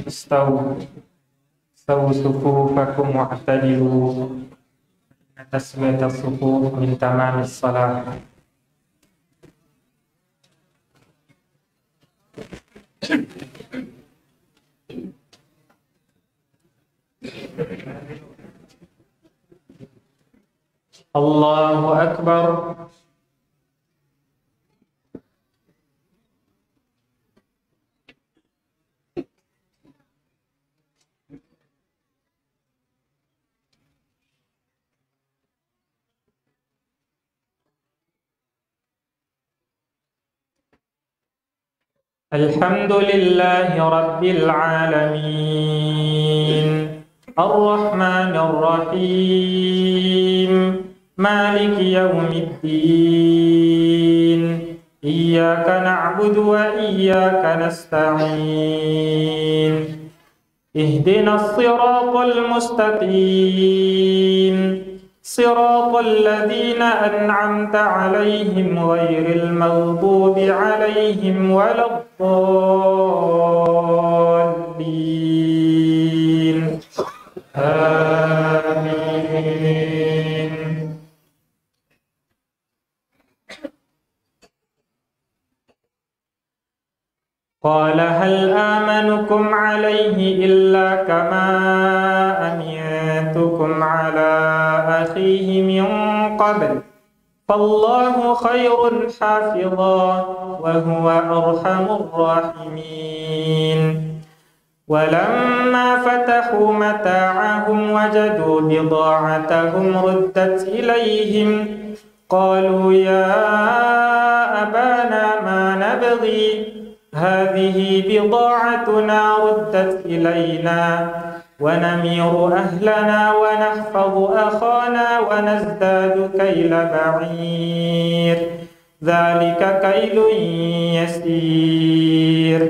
استووا صفوفكم واعتدلوا إن تسوية الصفوف من تمام الصلاة. الله أكبر. الحمد لله رب العالمين الرحمن الرحيم مالك يوم الدين إياك نعبد وإياك نستعين اهدنا الصراط المستقيم صراط الذين أنعمت عليهم غير المغضوب عليهم ولا الضالين آمين. قال هل آمنكم عليه إلا كما أمنتكم على أخيه من قبل فالله خير حافظا وهو أرحم الراحمين. ولما فتحوا متاعهم وجدوا بضاعتهم ردت إليهم قالوا يا أبانا ما نبغي هذه بضاعتنا ردت إلينا ونمير أهلنا ونحفظ أخانا ونزداد كيل بعير ذلك كيل يسير.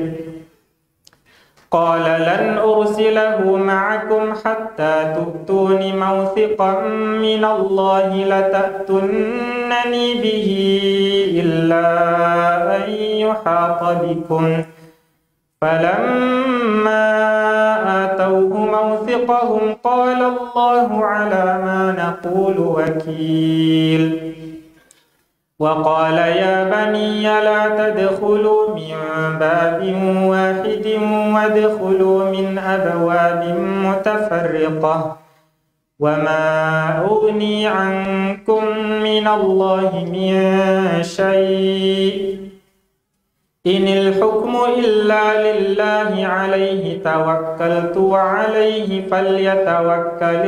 قال لن أرسله معكم حتى تؤتون موثقا من الله لتأتونني به إلا أن يحاط بكم فلما آتوه موثقهم قال الله على ما نقول وكيل. وقال يا بني لا تدخلوا من باب واحد وادخلوا من أبواب متفرقة وما أغني عنكم من الله من شيء إن الحكم إلا لله عليه توكلت وعليه فليتوكل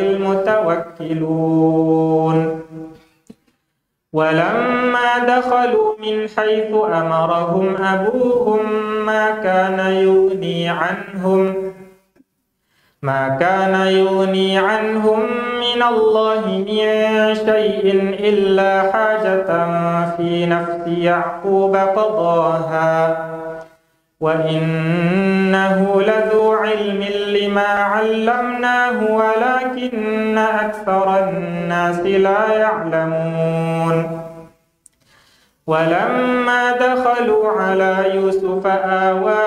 المتوكلون. ولما دخلوا من حيث أمرهم أبوهم ما كان يغني عنهم من الله من شيء إلا حاجة في نفس يعقوب قضاها وإنه لذو علم لما علمناه ولكن أكثر الناس لا يعلمون ولما دخلوا على يوسف آوى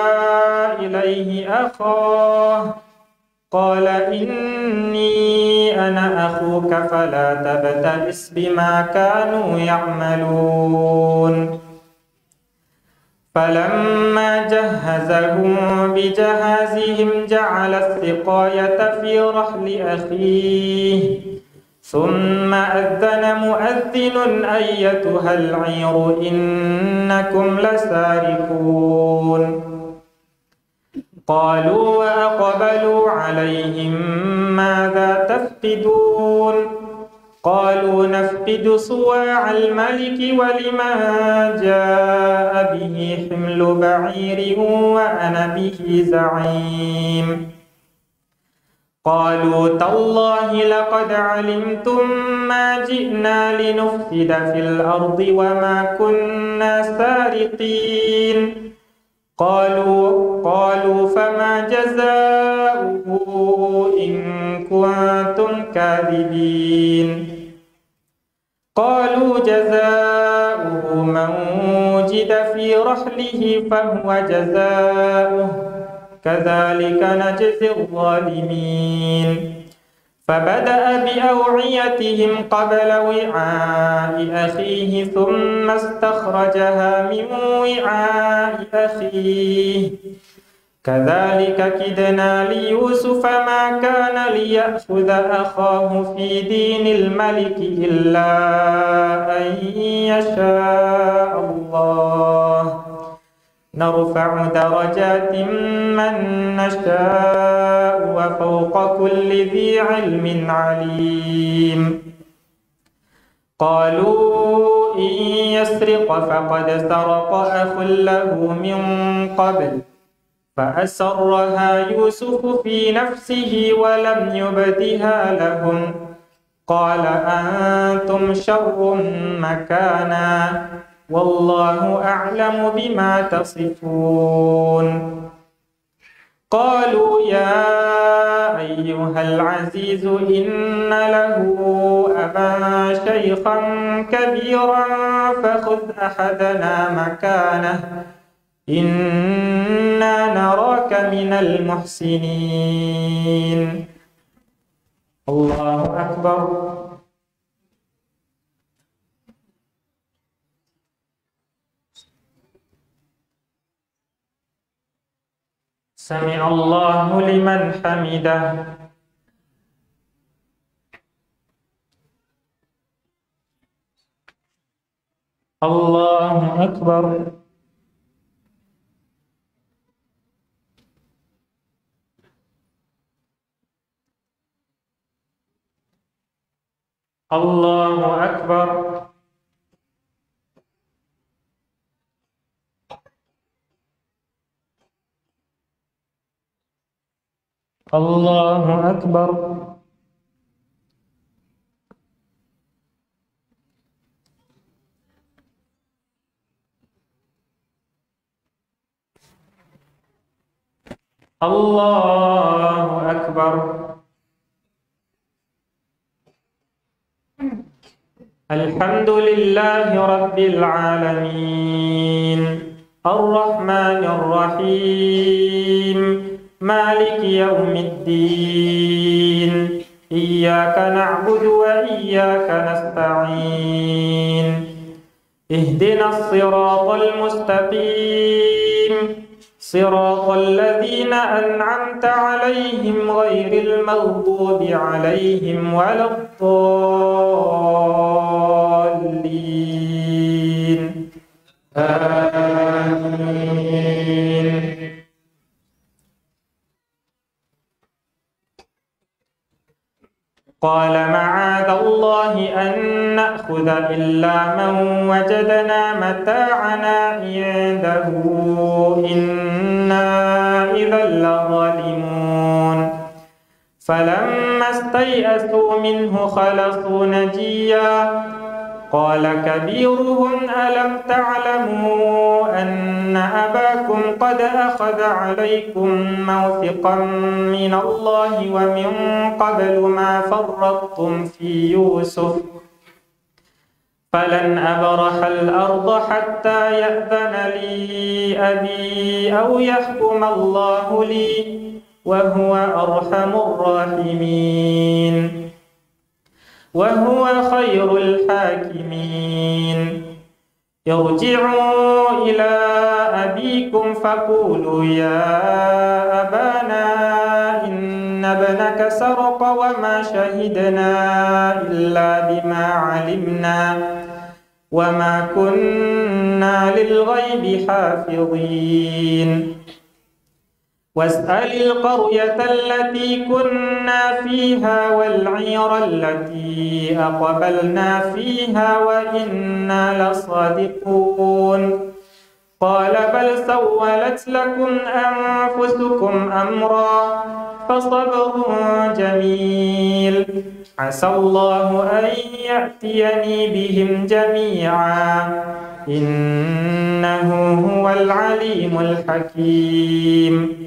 إليه أخاه قال إني أنا أخوك فلا تبتئس بما كانوا يعملون فلما جهزهم بجهازهم جعل السقاية في رحل أخيه ثم أذن مؤذن أيتها العير إنكم لسارقون قالوا وأقبلوا عليهم ماذا تفقدون قالوا نفقد صواع الملك ولمن جاء به حمل بعير وأنا به زعيم قالوا تالله لقد علمتم ما جئنا لنفسد في الأرض وما كنا سارقين قالوا فما جزاؤه إن كنتم كاذبين قالوا جزاؤه من وجد في رحله فهو جزاؤه كذلك نجزي الظالمين فبدأ بأوعيتهم قبل وعاء أخيه ثم استخرجها من وعاء أخيه كذلك كدنا ليوسف ما كان ليأخذ أخاه في دين الملك إلا أن يشاء الله نرفع درجات من نشاء وفوق كل ذي علم عليم قالوا إن يسرق فقد سرق أخ له من قبل فأسرها يوسف في نفسه ولم يبدها لهم قال أنتم شر مكانا والله أعلم بما تصفون قالوا يا أيها العزيز إن له أبا شيخا كبيرا فخذ أحدنا مكانه إنا نراك من المحسنين الله أكبر سمع الله لمن حمده الله أكبر الله أكبر الله أكبر الله أكبر الحمد لله رب العالمين الرحمن الرحيم مالك يوم الدين إياك نعبد وإياك نستعين اهدنا الصراط المستقيم صراط الذين أنعمت عليهم غير المغضوب عليهم ولا الضالين آمين قال معاذ الله أن نأخذ إلا من وجدنا متاعنا عنده إنا إذا لظالمون فلما استيئسوا منه خلصوا نجيا قال كبيرهم ألم تعلموا أن أباكم قد أخذ عليكم موثقا من الله ومن قبل ما فرطتم في يوسف فلن أبرح الأرض حتى يأذن لي أبي أو يحكم الله لي وهو أرحم الراحمين وهو خير الحاكمين ارجعوا إلى أبيكم فقولوا يا أبانا إن ابنك سرق وما شهدنا إلا بما علمنا وما كنا للغيب حافظين واسأل القرية التي كنا فيها والعير التي أقبلنا فيها وإنا لصادقون قال بل سولت لكم أنفسكم أمرا فصبر جميل عسى الله أن يأتيني بهم جميعا إنه هو العليم الحكيم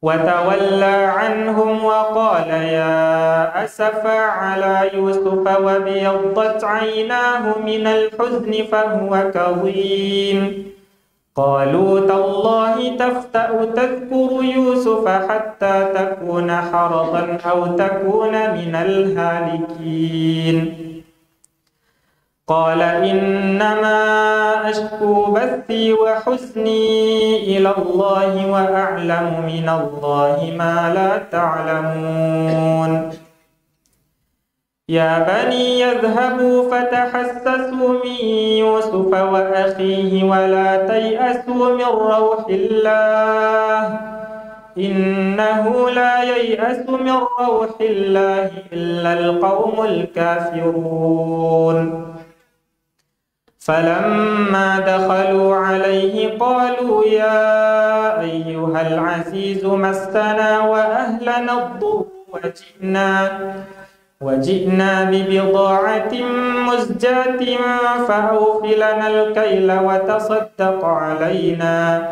وتولى عنهم وقال يا أسفا على يوسف وابيضت عيناه من الحزن فهو كظيم قالوا تالله تفتأ تذكر يوسف حتى تكون حرضا أو تكون من الهالكين قال إنما أشكو بثي وحزني إلى الله وأعلم من الله ما لا تعلمون يا بني يذهبوا فتحسسوا من يوسف وأخيه ولا تيأسوا من روح الله إنه لا ييأس من روح الله إلا القوم الكافرون فلما دخلوا عليه قالوا يا أيها العزيز مسنا وأهلنا الضر وجئنا ببضاعة مزجاة فأوف لنا الكيل وتصدق علينا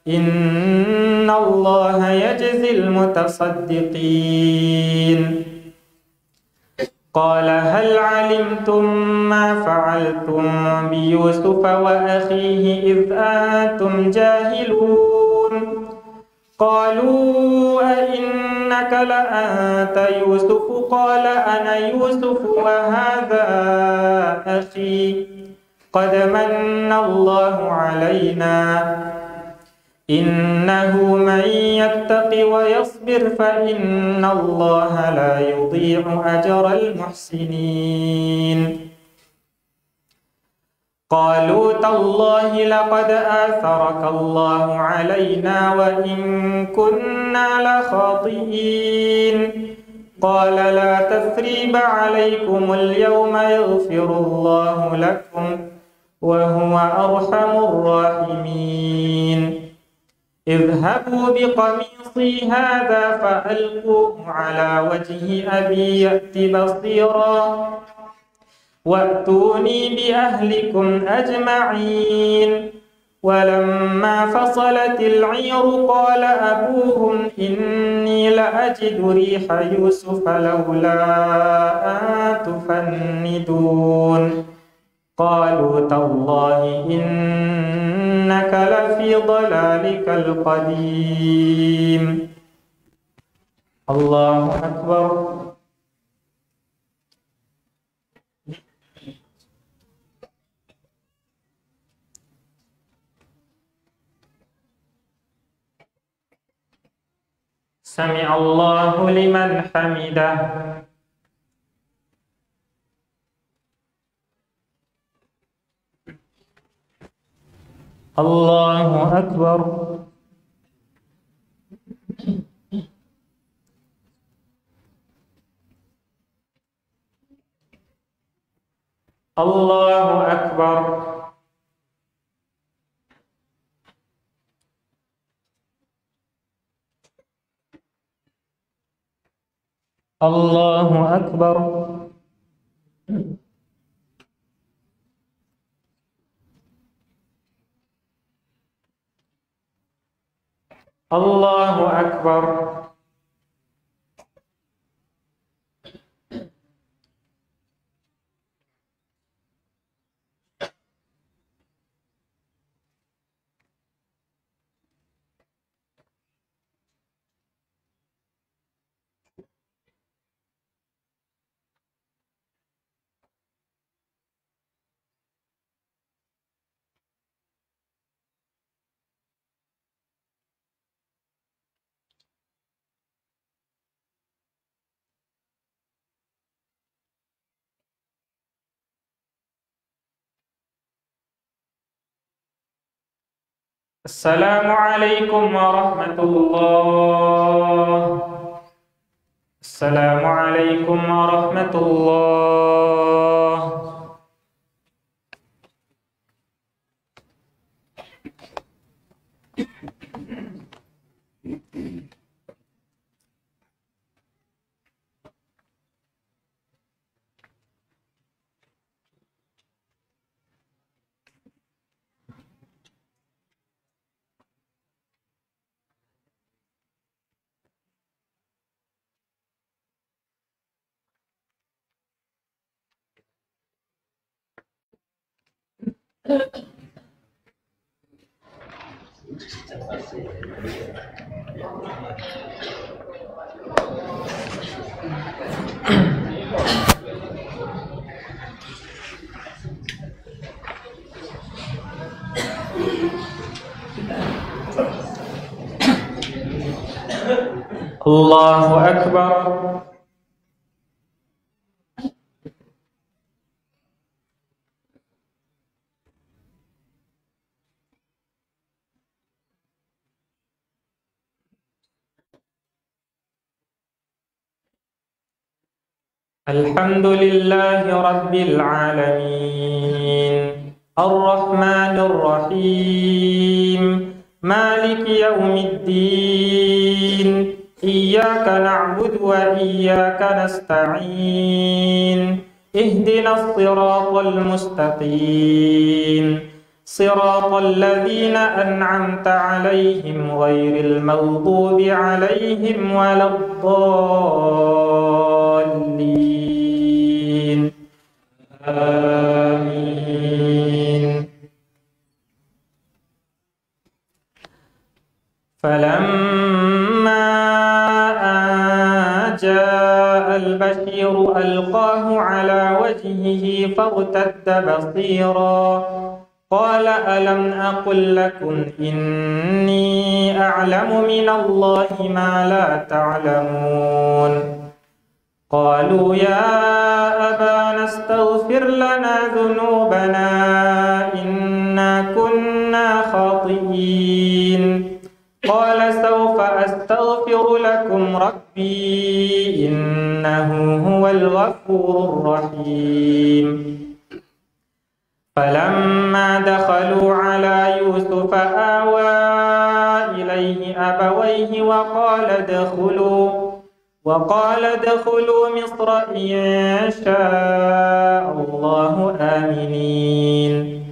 إن الله يجزي المتصدقين قال هل علمتم ما فعلتم بيوسف وأخيه إذ أنتم جاهلون قالوا أئنك لأنت يوسف قال أنا يوسف وهذا أخي قد من الله علينا إنه من يتق ويصبر فإن الله لا يضيع أجر المحسنين قالوا تالله لقد آثرك الله علينا وإن كنا لخاطئين قال لا تثريب عليكم اليوم يغفر الله لكم وهو أرحم الراحمين اذهبوا بقميصي هذا فألقوه على وجه أبي يأت بصيرا وأتوني بأهلكم أجمعين ولما فصلت العير قال أبوهم إني لأجد ريح يوسف لولا أن تفندون قالوا تالله إنك لفي ضلالك القديم الله أكبر سمع الله لمن حمده الله أكبر الله أكبر الله أكبر Allahu Akbar. Assalamualaikum warahmatullah. Assalamualaikum warahmatullah. Allahu Akbar. Alhamdulillahi Rabbil Alamin. Ar-Rahmanir Rahim. Maliki Yawmiddin. Iyyaka na'budu wa iyyaka nasta'in. Ihdinas siratal mustaqim. Siratal ladzina an'amta 'alaihim ghairil maghdubi 'alaihim waladdallin. Amin. Falamma jaa al-bashiru alqahu ala wajhihi fartadda basira. Qala alam aqul lakum inni a'lamu minallahi ma la ta'lamun. Qalu ya abana astaghfir lana dhunubana inna kunna khati'in. Qala sawfa astaghfiru lakum rabbi innahu huwal ghafurur rahim. فلما دخلوا على يوسف آوى إليه أبويه وقال ادخلوا مصر إن شاء الله آمنين.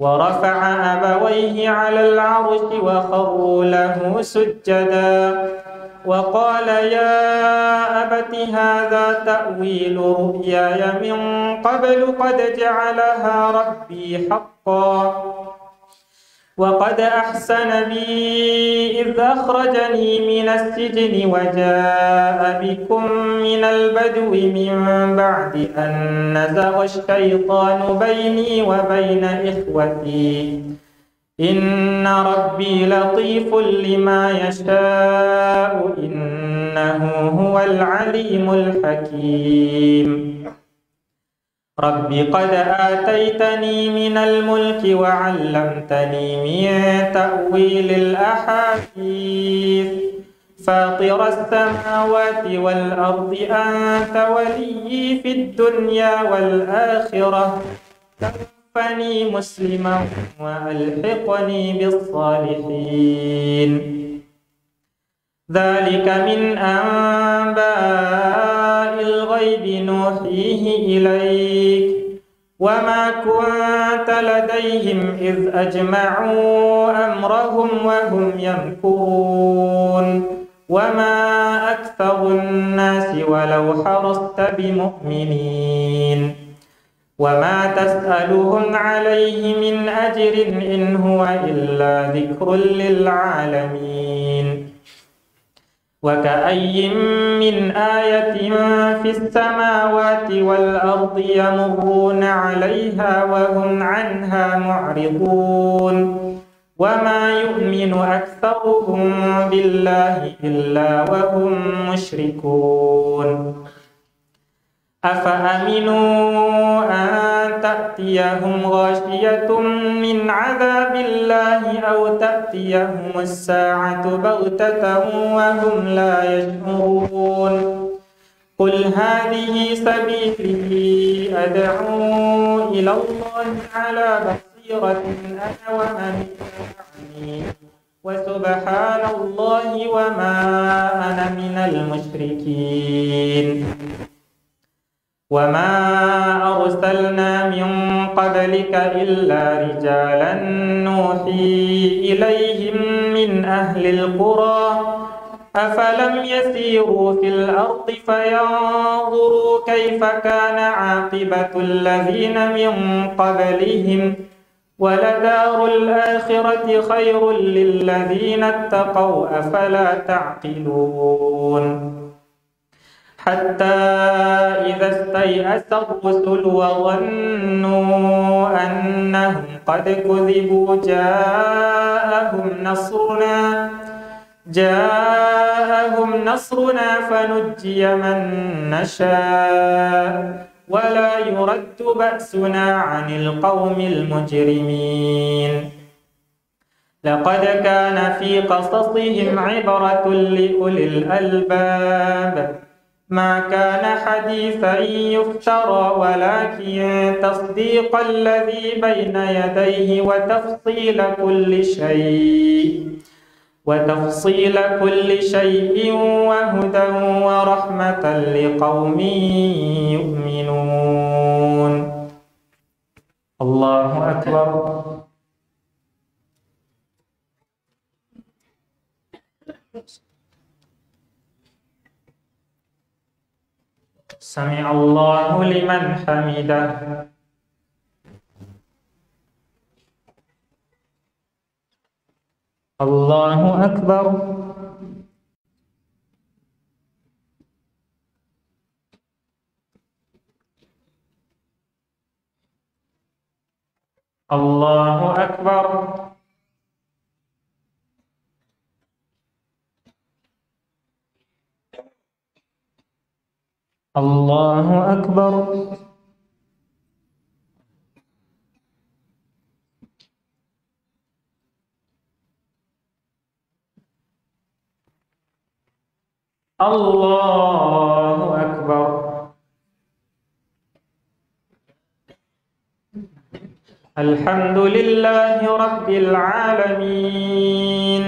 ورفع أبويه على العرش وخروا له سجدا وقال يا أبت هذا تأويل رؤياي من قبل قد جعلها ربي حقا وقد أحسن بي إذ أخرجني من السجن وجاء بكم من البدو من بعد أن نزغ الشيطان بيني وبين إخوتي إن ربي لطيف لما يشاء إنه هو العليم الحكيم. رب قد آتيتني من الملك وعلمتني من تأويل الأحاديث فاطر السماوات والأرض أنت ولي في الدنيا والآخرة توفني مسلما وألحقني بالصالحين. ذلك من أنباء الغيب نوحيه إليك وما كنت لديهم إذ أجمعوا أمرهم وهم يمكرون وما أكثر الناس ولو حرصت بمؤمنين وما تسألهم عليه من أجر إن هو إلا ذكر للعالمين وكأي من آية في السماوات والأرض يمرون عليها وهم عنها معرضون وما يؤمن أكثرهم بالله إلا وهم مشركون أفأمنوا أن تأتيهم غاشية من عذاب الله أو تأتيهم الساعة بغتة وهم لا يشعرون قل هذه سبيلي أدعو إلى الله على بصيرة أنا ومن اتبعني وسبحان الله وما أنا من المشركين وما أرسلنا من قبلك إلا رجالا نوحي إليهم من أهل القرى أفلم يسيروا في الأرض فينظروا كيف كان عاقبة الذين من قبلهم ولدار الآخرة خير للذين اتقوا أفلا تعقلون حتى إذا استيأس الرسل وظنوا أنهم قد كذبوا جاءهم نصرنا فنجي من نشاء ولا يرد بأسنا عن القوم المجرمين لقد كان في قصصهم عبرة لأولي الألباب ما كان حديثا يفترى ولكن تصديق الذي بين يديه وتفصيل كل شيء وهدى ورحمة لقوم يؤمنون الله أكبر سمع الله لمن حمده الله أكبر الله أكبر الله أكبر الله أكبر الحمد لله رب العالمين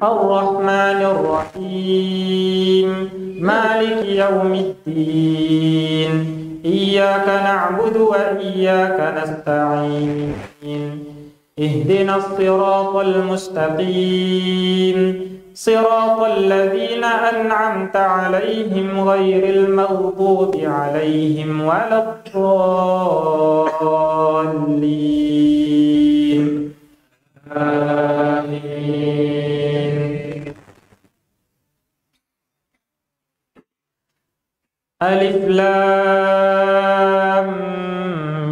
الرحمن الرحيم مالك يوم الدين إياك نعبد وإياك نستعين اهدنا الصراط المستقيم صراط الذين أنعمت عليهم غير المغضوب عليهم ولا الضالين آمين ألف لام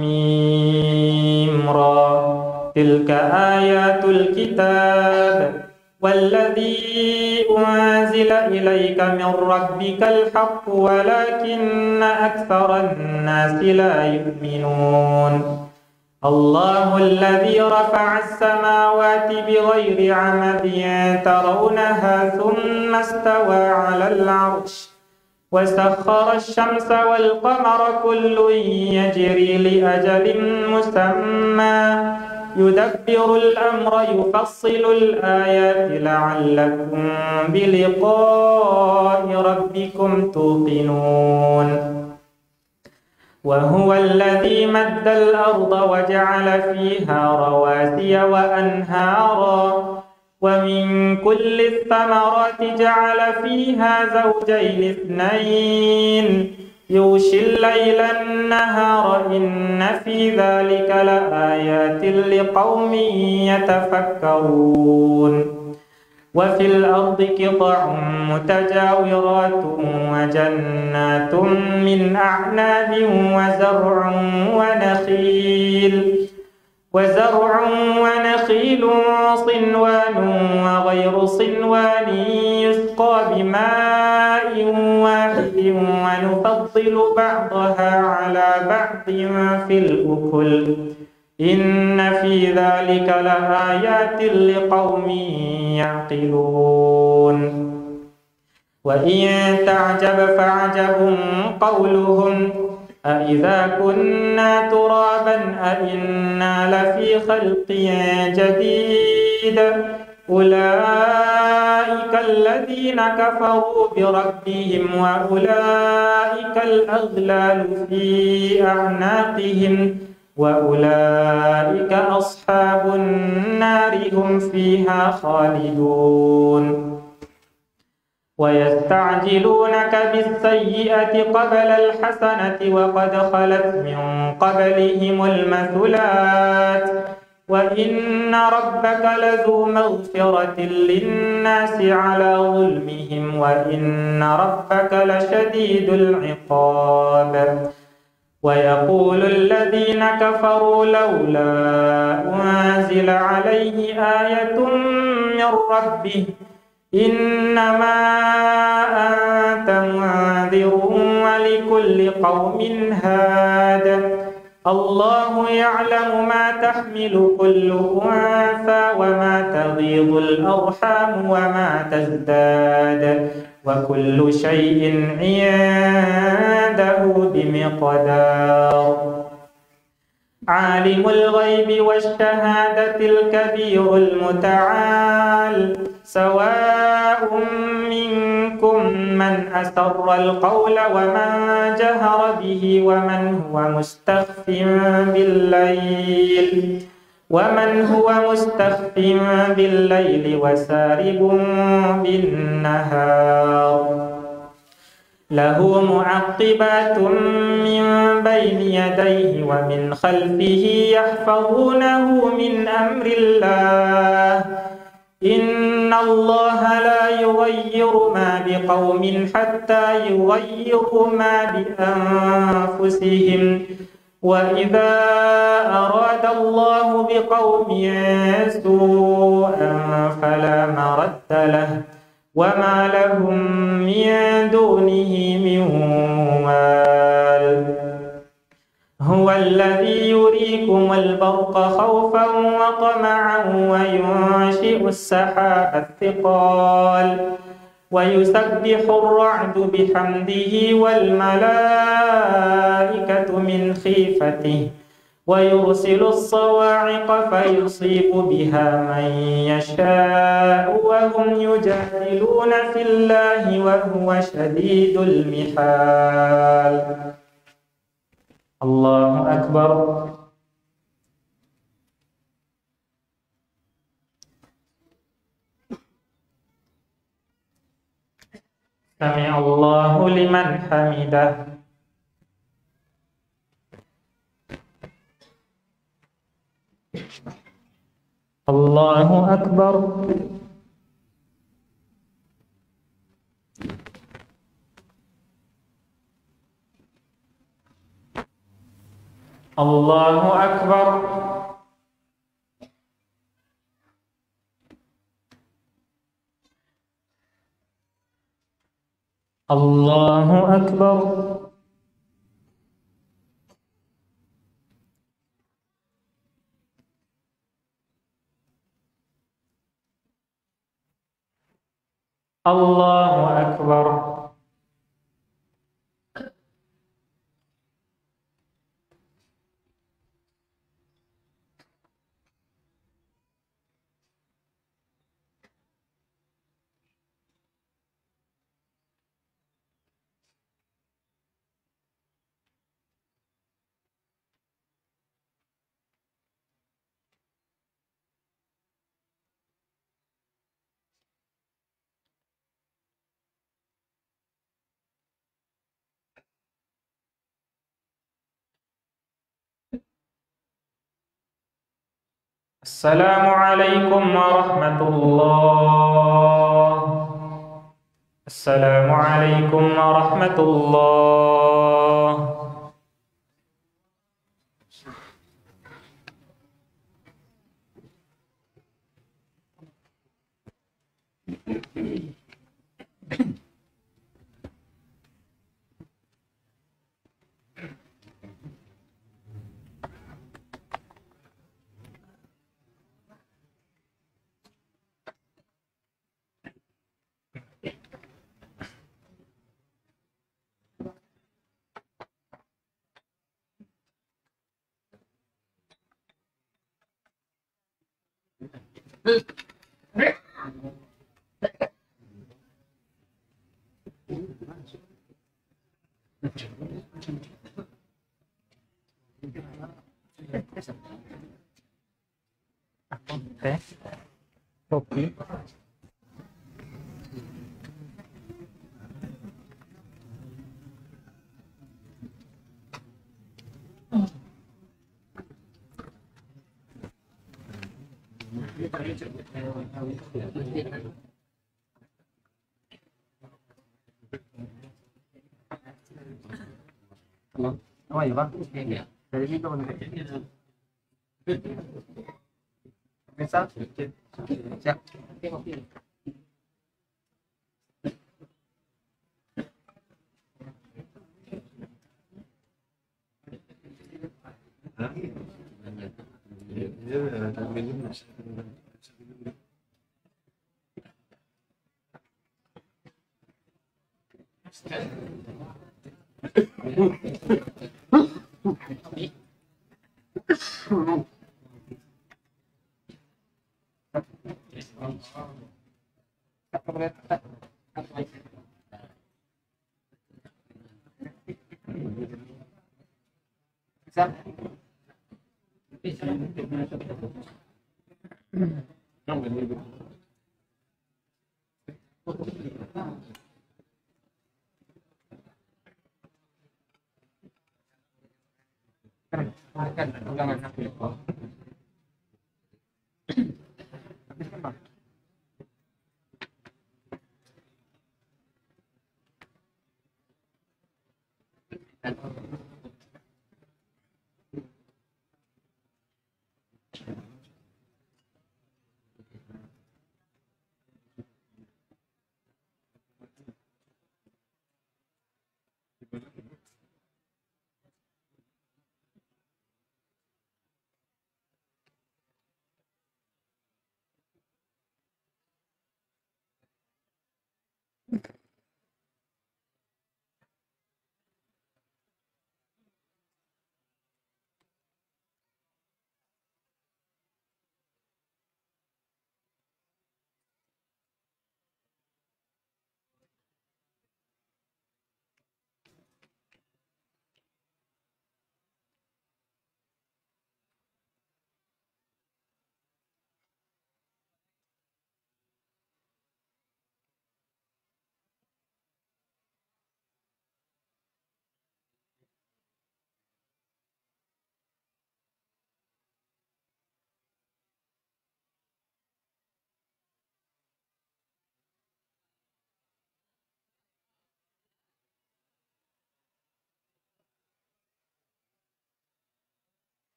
ميم را تلك آيات الكتاب والذي أنزل إليك من ربك الحق ولكن أكثر الناس لا يؤمنون الله الذي رفع السماوات بغير عمد ترونها ثم استوى على العرش وسخر الشمس والقمر كل يجري لأجل مسمى يدبر الأمر يفصل الآيات لعلكم بلقاء ربكم توقنون وهو الذي مد الأرض وجعل فيها رواسي وأنهارا ومن كل الثمرات جعل فيها زوجين اثنين يغشي الليل النهار إن في ذلك لآيات لقوم يتفكرون وفي الأرض قطع متجاورات وجنات من أعناب وزرع ونخيل صنوان وغير صنوان يسقى بماء واحد ونفضل بعضها على بعض في الأكل إن في ذلك لآيات لقوم يعقلون وإن تعجب فعجب قولهم أإذا كنا ترابا أإنا لفي خلق جديد أولئك الذين كفروا بربهم وأولئك الأغلال في أعناقهم وأولئك أصحاب النار هم فيها خالدون ويستعجلونك بالسيئة قبل الحسنة وقد خلت من قبلهم المثلات وإن ربك لذو مغفرة للناس على ظلمهم وإن ربك لشديد العقاب ويقول الذين كفروا لولا أنزل عليه آية من ربه إنما أنت منذر ولكل قوم هاد الله يعلم ما تحمل كل أنثى وما تغيض الأرحام وما تزداد وكل شيء عنده بمقدار عالم الغيب والشهادة الكبير المتعال سواء منكم من أسر القول ومن جهر به ومن هو مستخف بالليل وسارب بالنهار له معقبات من بين يديه ومن خلفه يحفظونه من أمر الله إن الله لا يغير ما بقوم حتى يغيروا ما بأنفسهم وإذا أراد الله بقوم سوءا فلا مرد له وما لهم من دونه من وال هو الذي يريكم البرق خوفا وطمعا وينشئ السحاب الثقال ويسبح الرعد بحمده والملائكة من خيفته ويرسل الصواعق فيصيب بها من يشاء وهم يجادلون في الله وهو شديد المحال الله أكبر سمع الله لمن حمده الله أكبر الله أكبر الله أكبر الله أكبر Assalamualaikum warahmatullah. Assalamualaikum warahmatullah. Teh, kopi. Oh iya Bang, dari ini Bang. Misal, siap. Misal. Kan ulangan aku.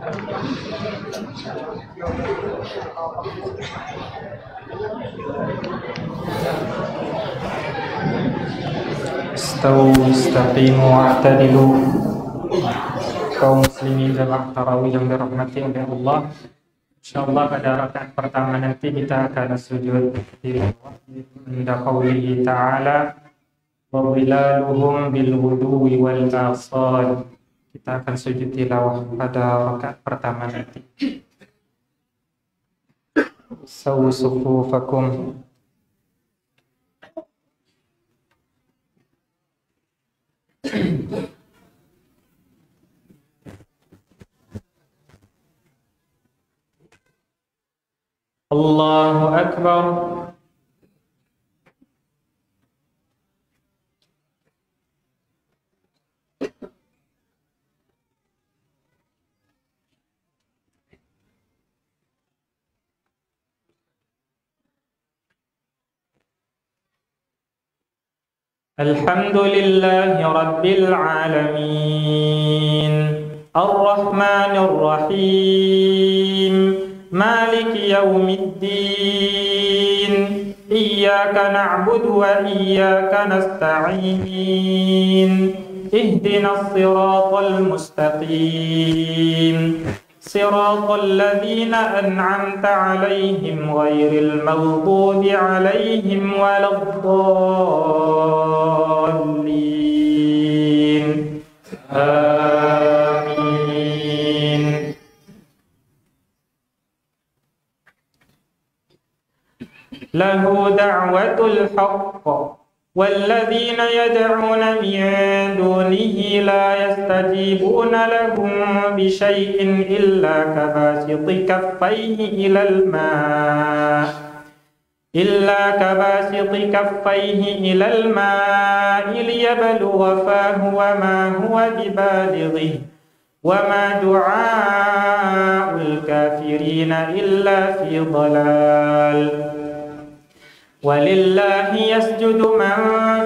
Istawu istaqimu wa'tadilu. Kaum muslimin jamaah tarawih yang dirahmati oleh Allah, insyaallah pada rakaat pertama nanti kita akan sujud tilawah inda qaulihi ta'ala wa dhilaluhum bil ghuduwi wal asal. Kita akan sujud tilawah pada rakaat pertama nanti. Sawu sufufakum. Allahu Akbar. Alhamdulillahi Rabbil Alamin Ar-Rahmanir Rahim Maliki Yawmiddin Iyyaka na'budu wa iyyaka nasta'in Ihdinas siratal mustaqim Siratal ladzina an'amta 'alaihim ghairil maghdubi 'alaihim waladdallin. Amin. Lahu da'watul haqq والذين يدعون من دونه لا يستجيبون لهم بشيء إلا كباسط كفيه إلى الماء ليبلغ فاه وما هو ببالغه وما دعاء الكافرين إلا في ضلال ولله يسجد من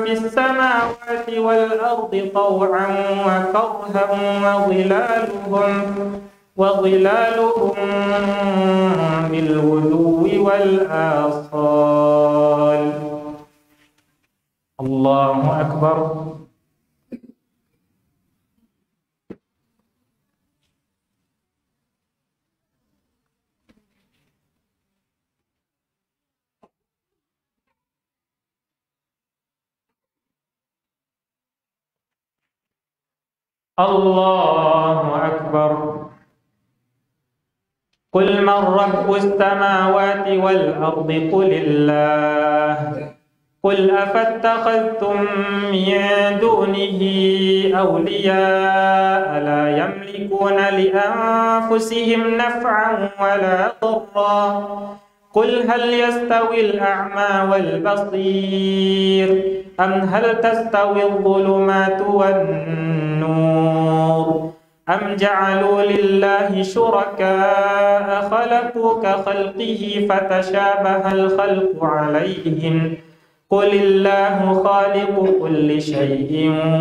في السماوات والأرض طوعا وكرها وظلالهم بالغدو والآصال. الله أكبر. الله أكبر. قل من رب السماوات والأرض قل الله قل أفاتخذتم من دونه أولياء لا يملكون لأنفسهم نفعا ولا ضرا قل هل يستوي الأعمى والبصير أم هل تستوي الظلمات والنور أم جعلوا لله شركاء خلقوا كخلقه فتشابه الخلق عليهم قل الله خالق كل شيء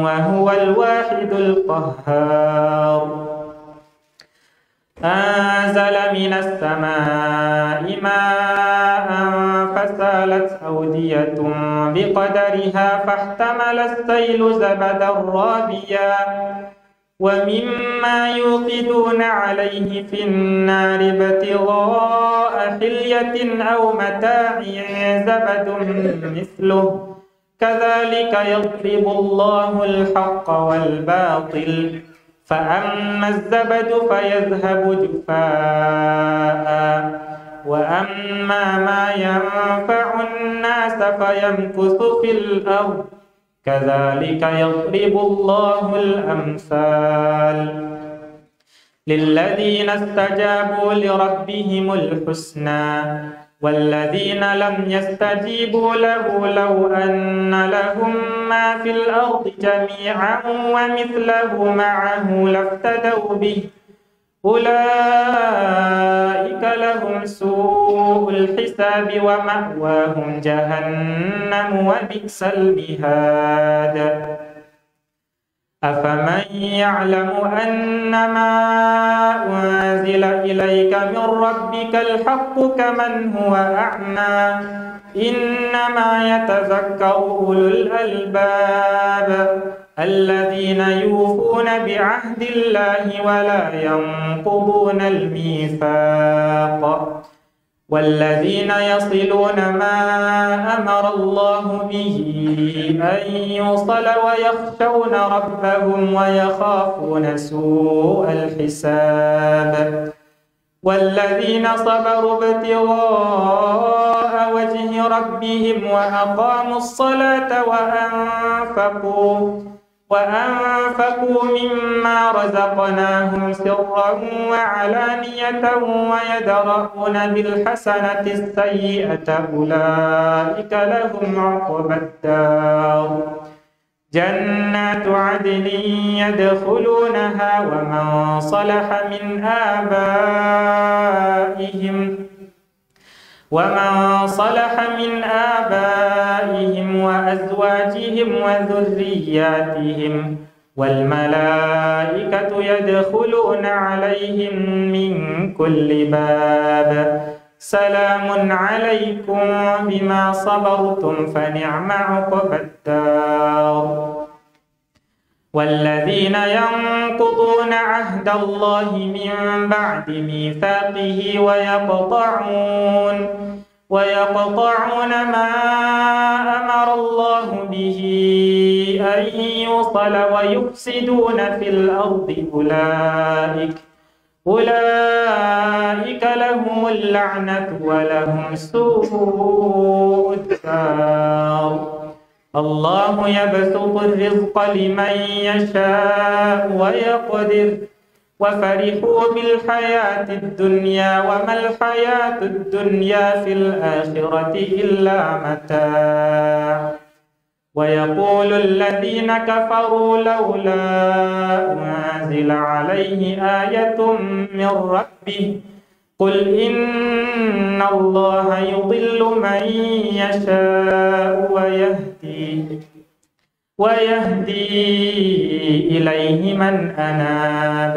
وهو الواحد القهار أنزل من السماء ماء فسالت أودية بقدرها فاحتمل السيل زبدا رابيا ومما يوقدون عليه في النار ابتغاء حلية أو متاع زبد مثله كذلك يضرب الله الحق والباطل فأما الزبد فيذهب جفاء وأما ما ينفع الناس فيمكث في الأرض كذلك يضرب الله الأمثال للذين استجابوا لربهم الحسنى والذين لم يستجيبوا له لو أن لهم ما في الأرض جميعا ومثله معه لافتدوا به أولئك لهم سوء الحساب ومأواهم جهنم وبئس المهاد أفمن يعلم أنما أنزل إليك من ربك الحق كمن هو أعمى إنما يتذكر أولو الألباب الذين يوفون بعهد الله ولا ينقضون الميثاق والذين يصلون ما أمر الله به أن يوصل ويخشون ربهم ويخافون سوء الحساب والذين صبروا ابتغاء وجه ربهم وأقاموا الصلاة وأنفقوا مما رزقناهم سرا وعلانية ويدرؤون بالحسنة السيئة أولئك لهم عقبى الدار جنات عدن يدخلونها ومن صلح من آبائهم وأزواجهم وذرياتهم والملائكة يدخلون عليهم من كل باب سلام عليكم بما صبرتم فنعم عقبى الدار والذين ينقضون عهد الله من بعد ميثاقه ويقطعون ما أمر الله به أن يوصل ويفسدون في الأرض أولئك لهم اللعنة ولهم سوء الدار الله يبسط الرزق لمن يشاء ويقدر وفرحوا بالحياة الدنيا وما الحياة الدنيا في الآخرة إلا متاع ويقول الذين كفروا لولا أنزل عليه آية من ربه قل إن الله يضل من يشاء ويهدي إليه من أناب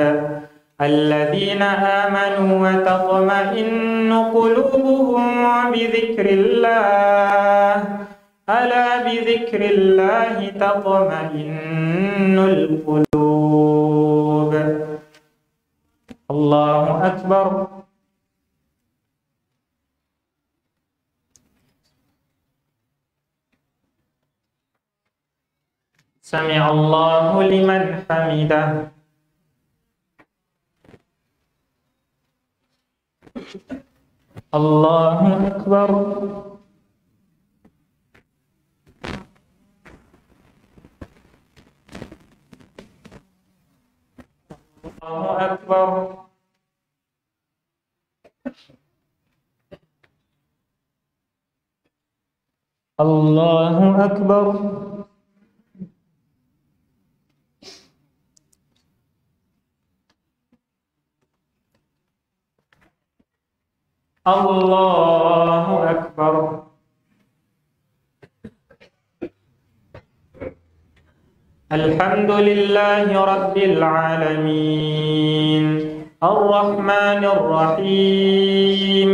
الذين آمنوا وتطمئن قلوبهم بذكر الله ألا بذكر الله تطمئن القلوب الله أكبر سمع الله لمن حمده الله أكبر الله أكبر الله أكبر الله أكبر الحمد لله رب العالمين الرحمن الرحيم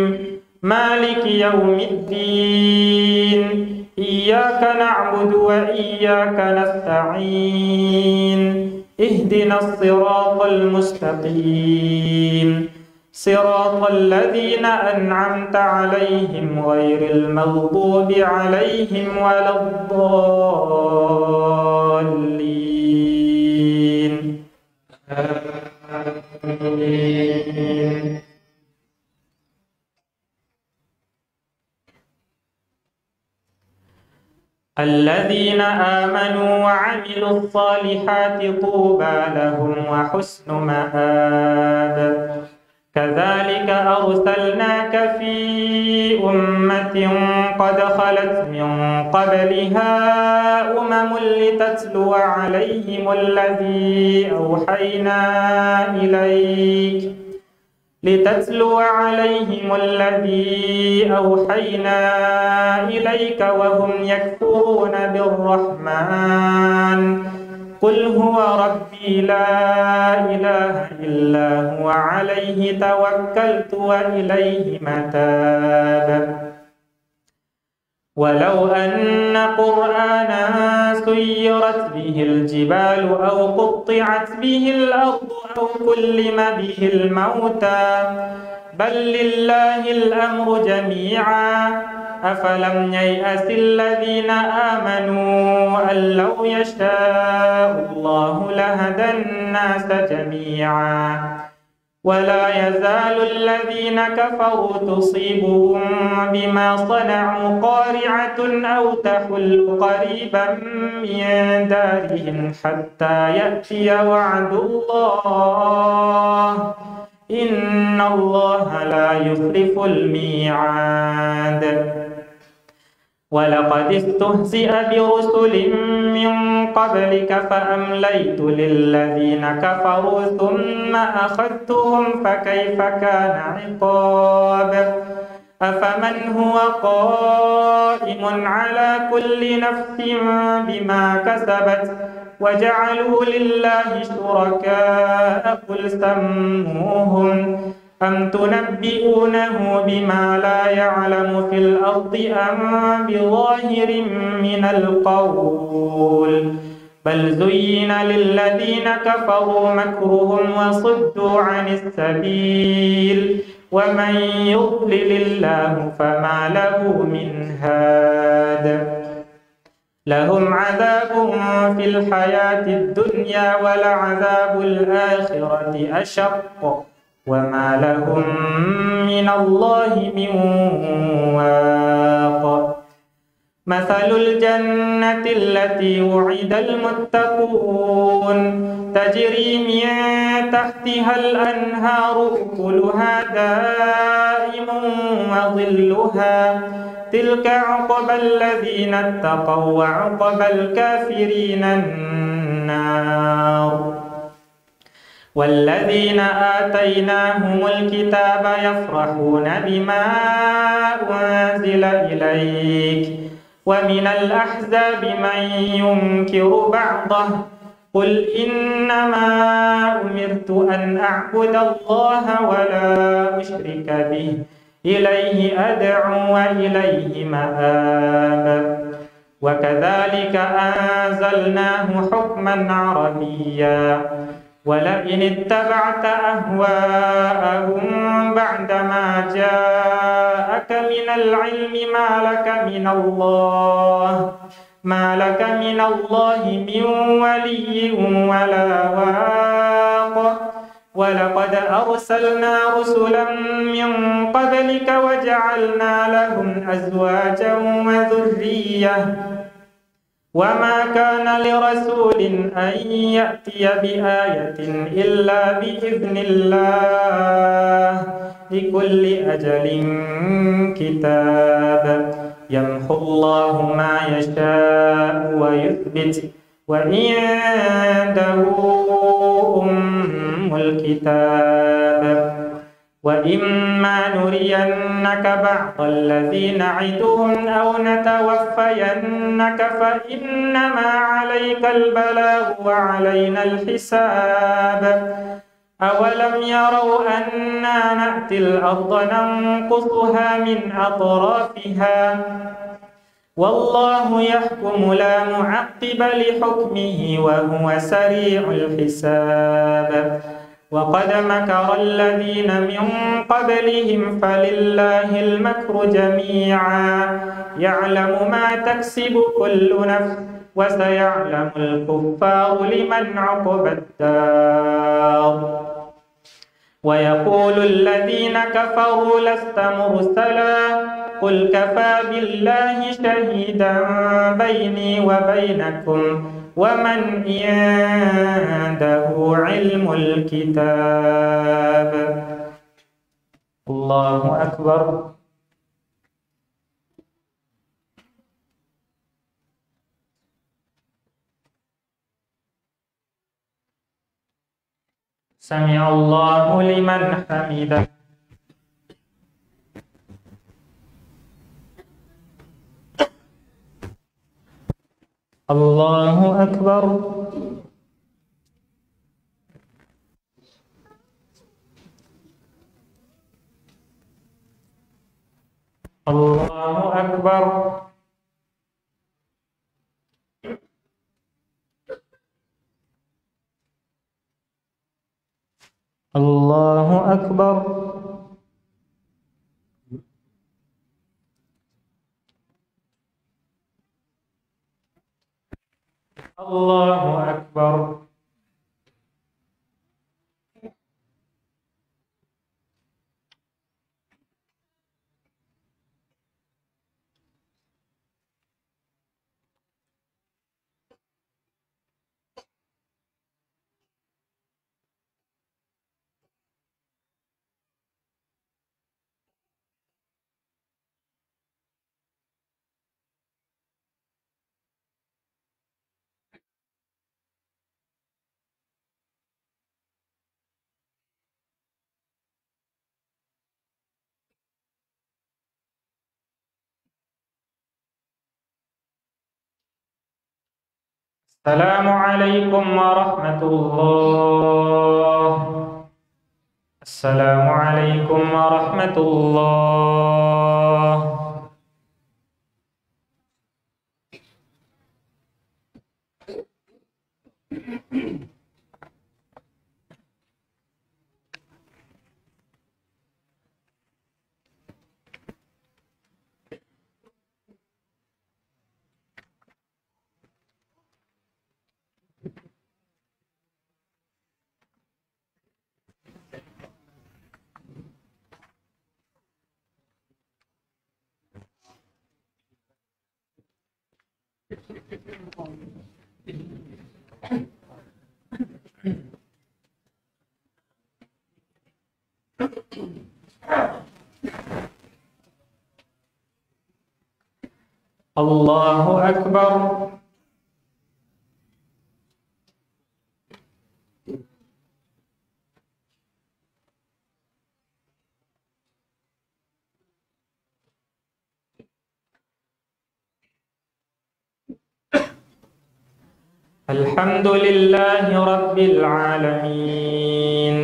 مالك يوم الدين إياك نعبد وإياك نستعين اهدنا الصراط المستقيم صراط الذين أنعمت عليهم غير المغضوب عليهم ولا الضالين آمين الذين آمنوا وعملوا الصالحات طوبى لهم وحسن مآب كذلك أرسلناك في أمة قد خلت من قبلها لتتلو عليهم الذي أوحينا إليك وهم يكفرون بالرحمن قل هو ربي لا إله إلا هو عليه توكلت وإليه متاب ولو أن قرآنا سيرت به الجبال أو قطعت به الأرض أو كلم به الموتى بل لله الأمر جميعا أفلم ييأس الذين آمنوا أن لو يشاء الله لهدى الناس جميعا ولا يزال الذين كفروا تصيبهم بما صنعوا قارعة أو تحل قريبا من دارهم حتى يأتي وعد الله إن الله لا يخلف الميعاد ولقد استهزئ برسل من قبلك فأمليت للذين كفروا ثم أخذتهم فكيف كان عقاب أفمن هو قائم على كل نفس بما كسبت وجعلوا لله شركاء قل سموهم أم تنبئونه بما لا يعلم في الأرض أم بظاهر من القول بل زين للذين كفروا مكرهم وصدوا عن السبيل ومن يضلل الله فما له من هاد لهم عذاب في الحياة الدنيا ولعذاب الآخرة أشق وما لهم من الله من واق مثل الجنة التي وعد المتقون تجري من تحتها الأنهار أكلها دائم وظلها تلك عقبى الذين اتقوا وعقبى الكافرين النار والذين آتيناهم الكتاب يفرحون بما أنزل إليك ومن الأحزاب من ينكر بعضه قل إنما أمرت أن أعبد الله ولا أشرك به إليه أدعو وإليه مآب وكذلك أنزلناه حكما عربيا ولئن اتبعت أهواءهم بعدما جاءك من العلم ما لك من الله من ولي ولا واق ولقد أرسلنا رسلا من قبلك وجعلنا لهم أزواجا وذرية وما كان لرسول أن يأتي بآية إلا بإذن الله لكل أجل كتاب يمحو الله ما يشاء ويثبت وعنده أم الكتاب وإما نرينك بعض الذي نعدهم أو نتوفينك فإنما عليك البلاغ وعلينا الحساب أولم يروا أنا نأتي الأرض ننقصها من أطرافها والله يحكم لا معقب لحكمه وهو سريع الحساب وقد مكر الذين من قبلهم فلله المكر جميعا يعلم ما تكسب كل نفس وسيعلم الكفار لمن عقبى الدار ويقول الذين كفروا لست مرسلا قل كفى بالله شهيدا بيني وبينكم ومن عنده علم الكتاب الله أكبر سمع الله لمن حمده الله أكبر أكبر الله أكبر الله أكبر السلام عليكم ورحمة الله. السلام عليكم ورحمة الله. الله أكبر. الحمد لله رب العالمين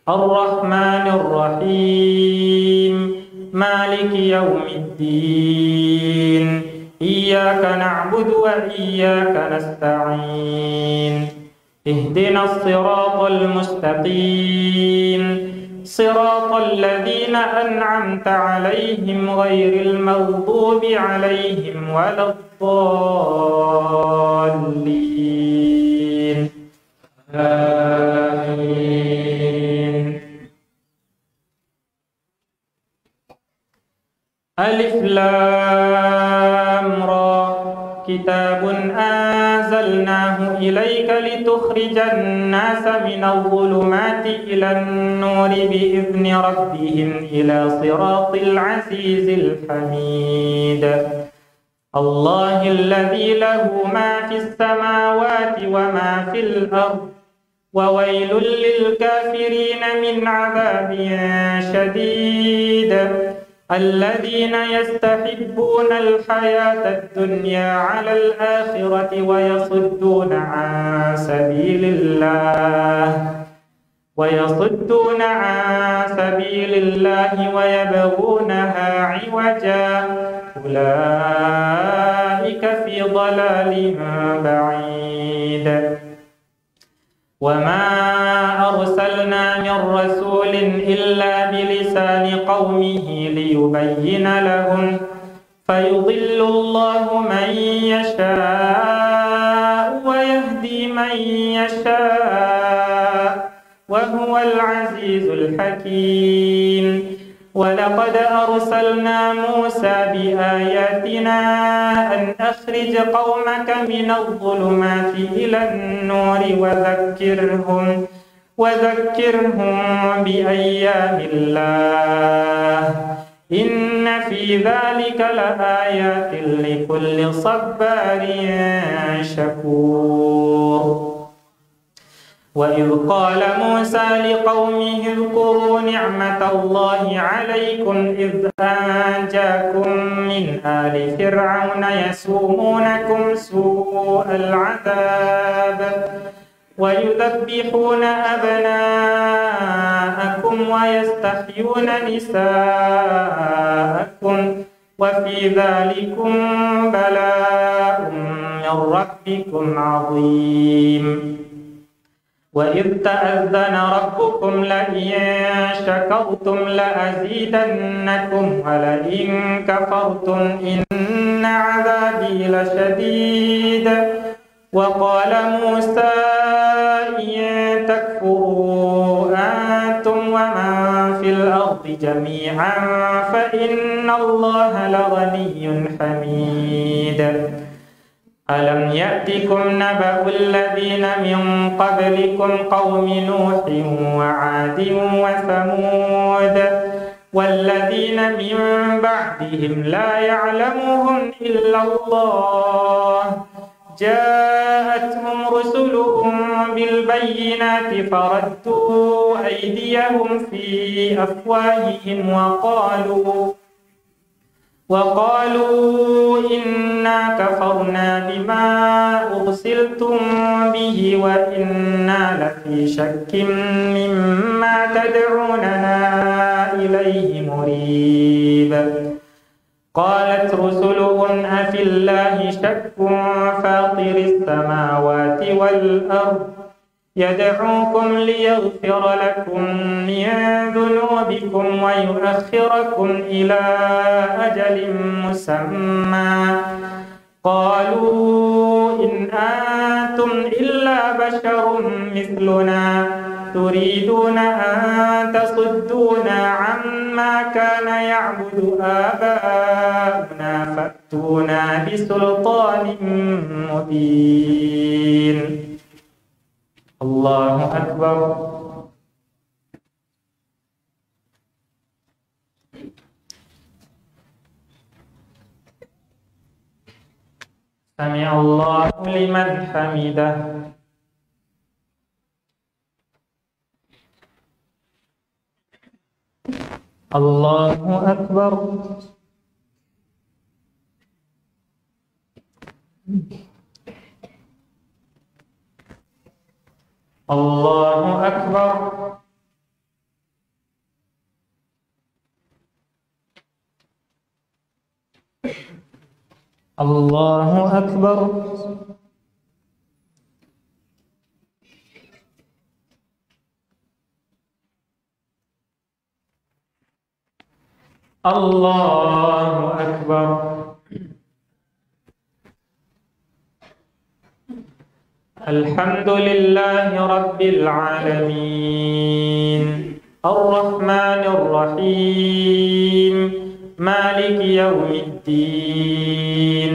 الرحمن الرحيم مالك يوم الدين إياك نعبد وإياك نستعين اهدنا الصراط المستقيم صراط الذين أنعمت عليهم غير المغضوب عليهم ولا الضالين آمين. ألف لام را كتاب أنزلناه إليك لتخرج الناس من الظلمات إلى النور بإذن ربهم إلى صراط العزيز الحميد الله الذي له ما في السماوات وما في الأرض وويل للكافرين من عذاب شديد الذين يستحبون الحياة الدنيا على الآخرة ويصدون عن سبيل الله ويبغونها عوجا أولئك في ضلال بعيد وما أرسلنا من رسول إلا بلسان قومه ليبين لهم فيضل الله من يشاء ويهدي من يشاء وهو العزيز الحكيم ولقد أرسلنا موسى بآياتنا أن أخرج قومك من الظلمات إلى النور وذكرهم بأيام الله إن في ذلك لآيات لكل صبار شكور وإذ قال موسى لقومه اذكروا نعمة الله عليكم إذ أنجاكم من آل فرعون يسومونكم سوء العذاب ويذبحون أبناءكم ويستحيون نساءكم وفي ذلكم بلاء من ربكم عظيم وإذ تأذن ربكم لئن شكرتم لأزيدنكم ولئن كفرتم إن عذابي لشديد وقال موسى إن تكفروا أنتم ومن في الأرض جميعا فإن الله لغني حميد ألم يأتكم نبأ الذين من قبلكم قوم نوح وعاد وثمود والذين من بعدهم لا يعلمهم إلا الله جاءتهم رسلهم بالبينات فردوا أيديهم في أفواههم وقالوا إنا كفرنا بما أرسلتم به وإنا لفي شك مما تدعوننا إليه مريب قالت رسلهم أفي الله شك فاطر السماوات والأرض يدعوكم ليغفر لكم من ذنوبكم ويؤخركم إلى أجل مسمى قالوا إن أنتم إلا بشر مثلنا تريدون أن تصدونا عما كان يعبد آباؤنا فأتونا بسلطان مبين الله أكبر سمع الله لمن حمده الله أكبر الله أكبر الله أكبر الله أكبر الحمد لله رب العالمين الرحمن الرحيم مالك يوم الدين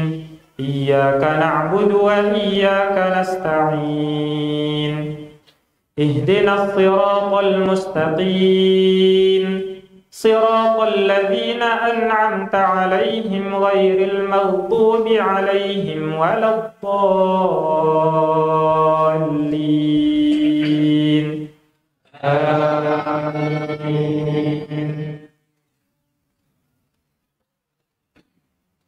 إياك نعبد وإياك نستعين اهدنا الصراط المستقيم صراط الذين أنعمت عليهم غير المغضوب عليهم ولا الضالين آمين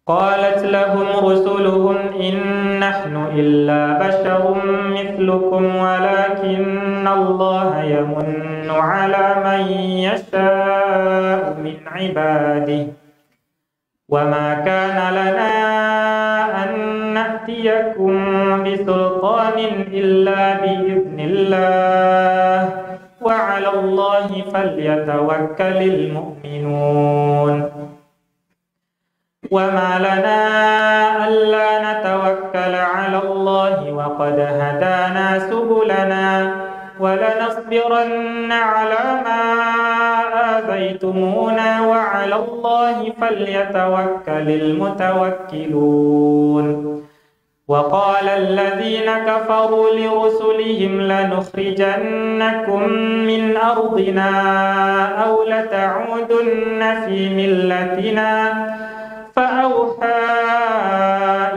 قالت لهم رسلهم إن نحن إلا بشر مثلكم ولكن الله يمن على من يشاء من عباده وما كان لنا أن نأتيكم بسلطان إلا بإذن الله وعلى الله فليتوكل المؤمنون وما لنا ألا نتوكل على الله وقد هدانا سبلنا ولنصبرن على ما آذيتمونا وعلى الله فليتوكل المتوكلون وقال الذين كفروا لرسلهم لنخرجنكم من أرضنا أو لتعودن في ملتنا فأوحى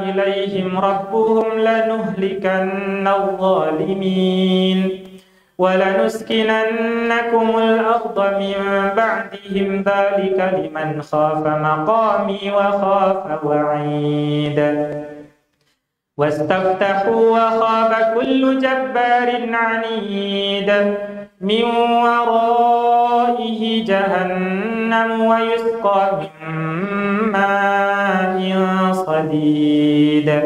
إليهم ربهم لنهلكن الظالمين ولنسكننكم الأرض من بعدهم ذلك لمن خاف مقامي وخاف وعيد واستفتحوا وخاب كل جبار عنيد من ورائه جهنم جهنم ويسقى من ماء صديد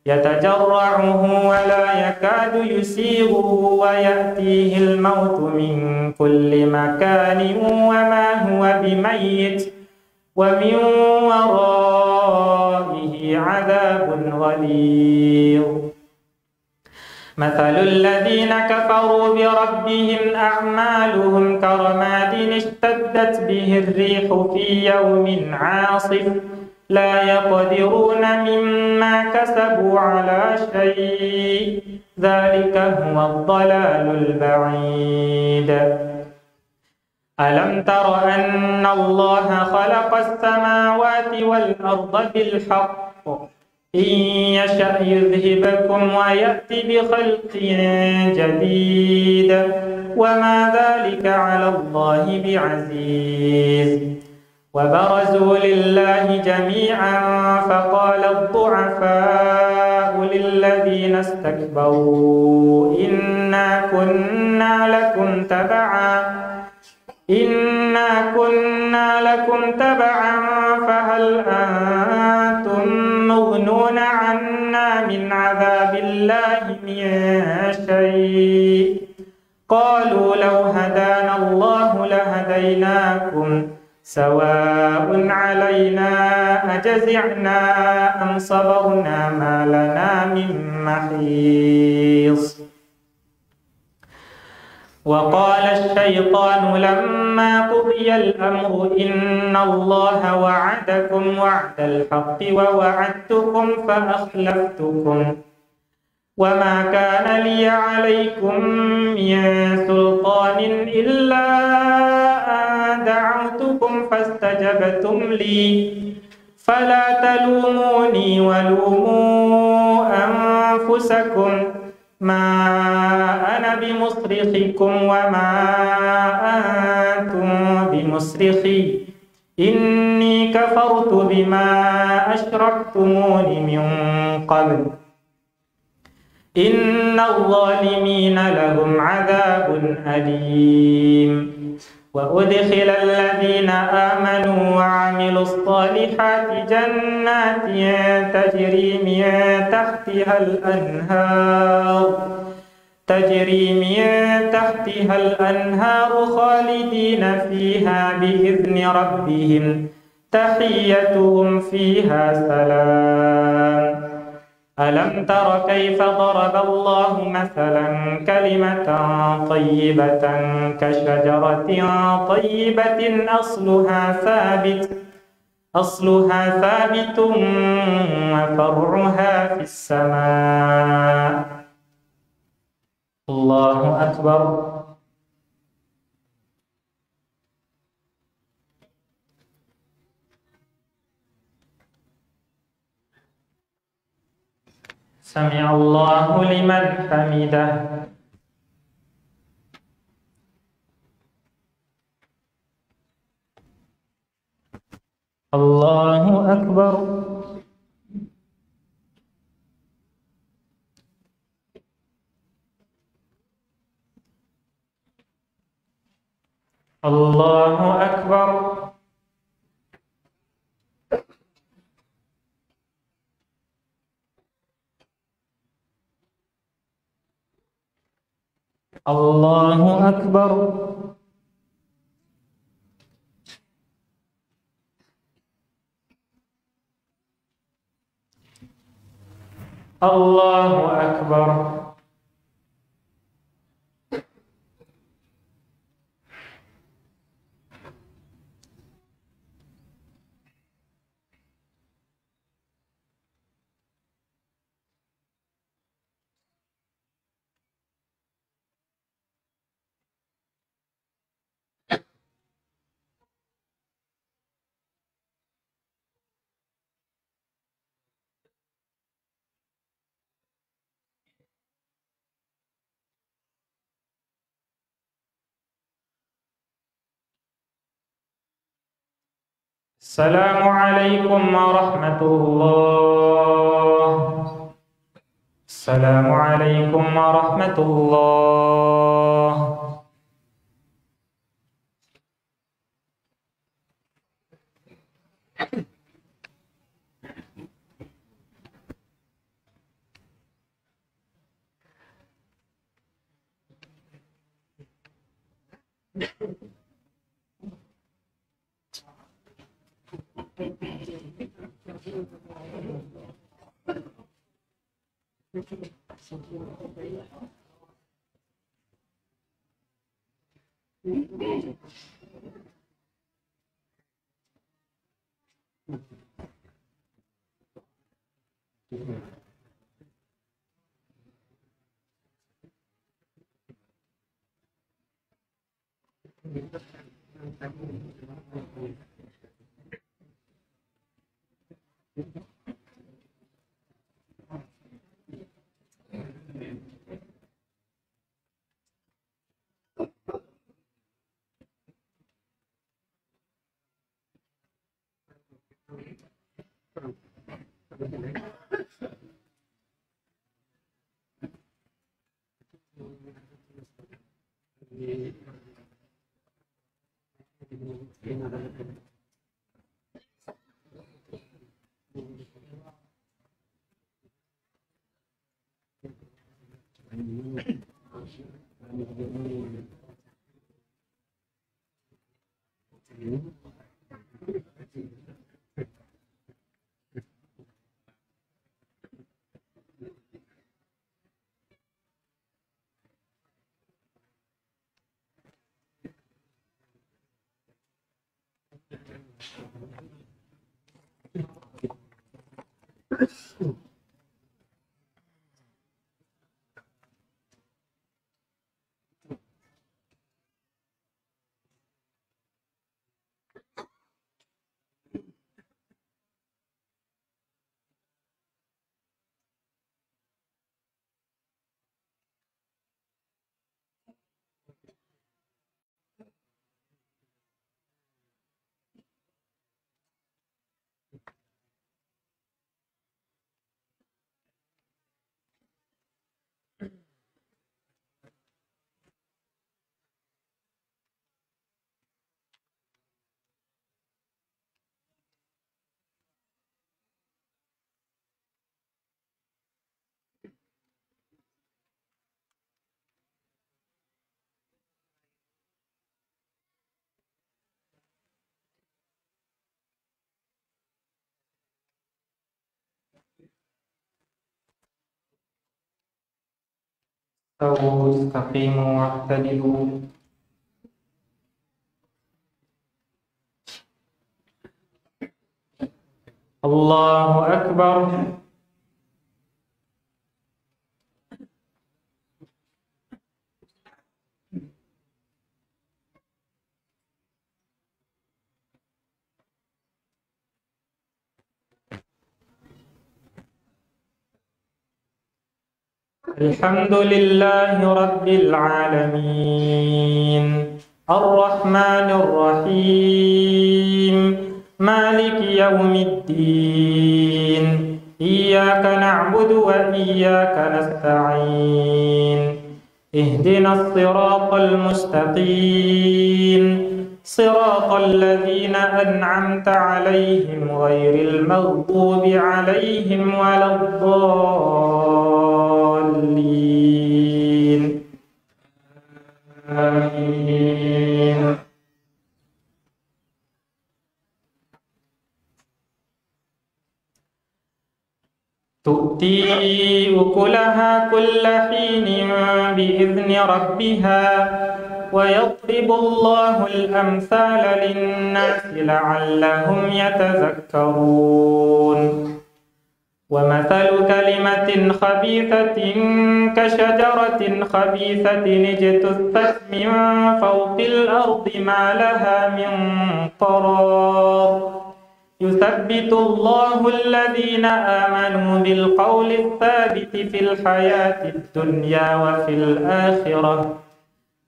يتجرعه ولا يكاد يسيغه ويأتيه الموت من كل مكان وما هو بميت ومن ورائه عذاب غليظ مثل الذين كفروا بربهم أعمالهم كرماد اشتدت به الريح في يوم عاصف لا يقدرون مما كسبوا على شيء ذلك هو الضلال البعيد ألم تر أن الله خلق السماوات والأرض بالحق إن يشأ يذهبكم ويأتي بخلق جديد وما ذلك على الله بعزيز وبرزوا لله جميعا فقال الضعفاء للذين استكبروا إنا كنا لكم تبعا فهل أنتم مغنون عنا من عذاب الله من شيء قالوا لو هدانا الله لهديناكم سواء علينا أجزعنا أم صبرنا ما لنا من محيص وقال الشيطان لما قضي الأمر إن الله وعدكم وعد الحق ووعدتكم فأخلفتكم وما كان لي عليكم من سلطان إلا أن دعوتكم فاستجبتم لي فلا تلوموني ولوموا أنفسكم ما أنا بمصرخكم وما أنتم بمصرخي إني كفرت بما أشركتمون من قبل إن الظالمين لهم عذاب أليم وأدخل الذين آمنوا وعملوا الصالحات جنات تجري من تحتها الأنهار خالدين فيها بإذن ربهم تحيتهم فيها سلام ألم تر كيف ضرب الله مثلا كلمة طيبة كشجرة طيبة أصلها ثابت وفرعها في السماء الله أكبر سمع الله لمن حمده الله أكبر الله أكبر الله أكبر الله أكبر السلام عليكم ورحمة الله السلام عليكم ورحمة الله استقيموا واعتدلوا. الله أكبر. الحمد لله رب العالمين الرحمن الرحيم مالك يوم الدين إياك نعبد وإياك نستعين اهدنا الصراط المستقيم صراط الذين أنعمت عليهم غير المغضوب عليهم ولا الضالين آمين. تؤتي أكلها كل حين بإذن ربها ويضرب الله الأمثال للناس لعلهم يتذكرون. ومثل كلمة خبيثة كشجرة خبيثة اجتثت من فوق الأرض ما لها من قرار يثبت الله الذين آمنوا بالقول الثابت في الحياة الدنيا وفي الآخرة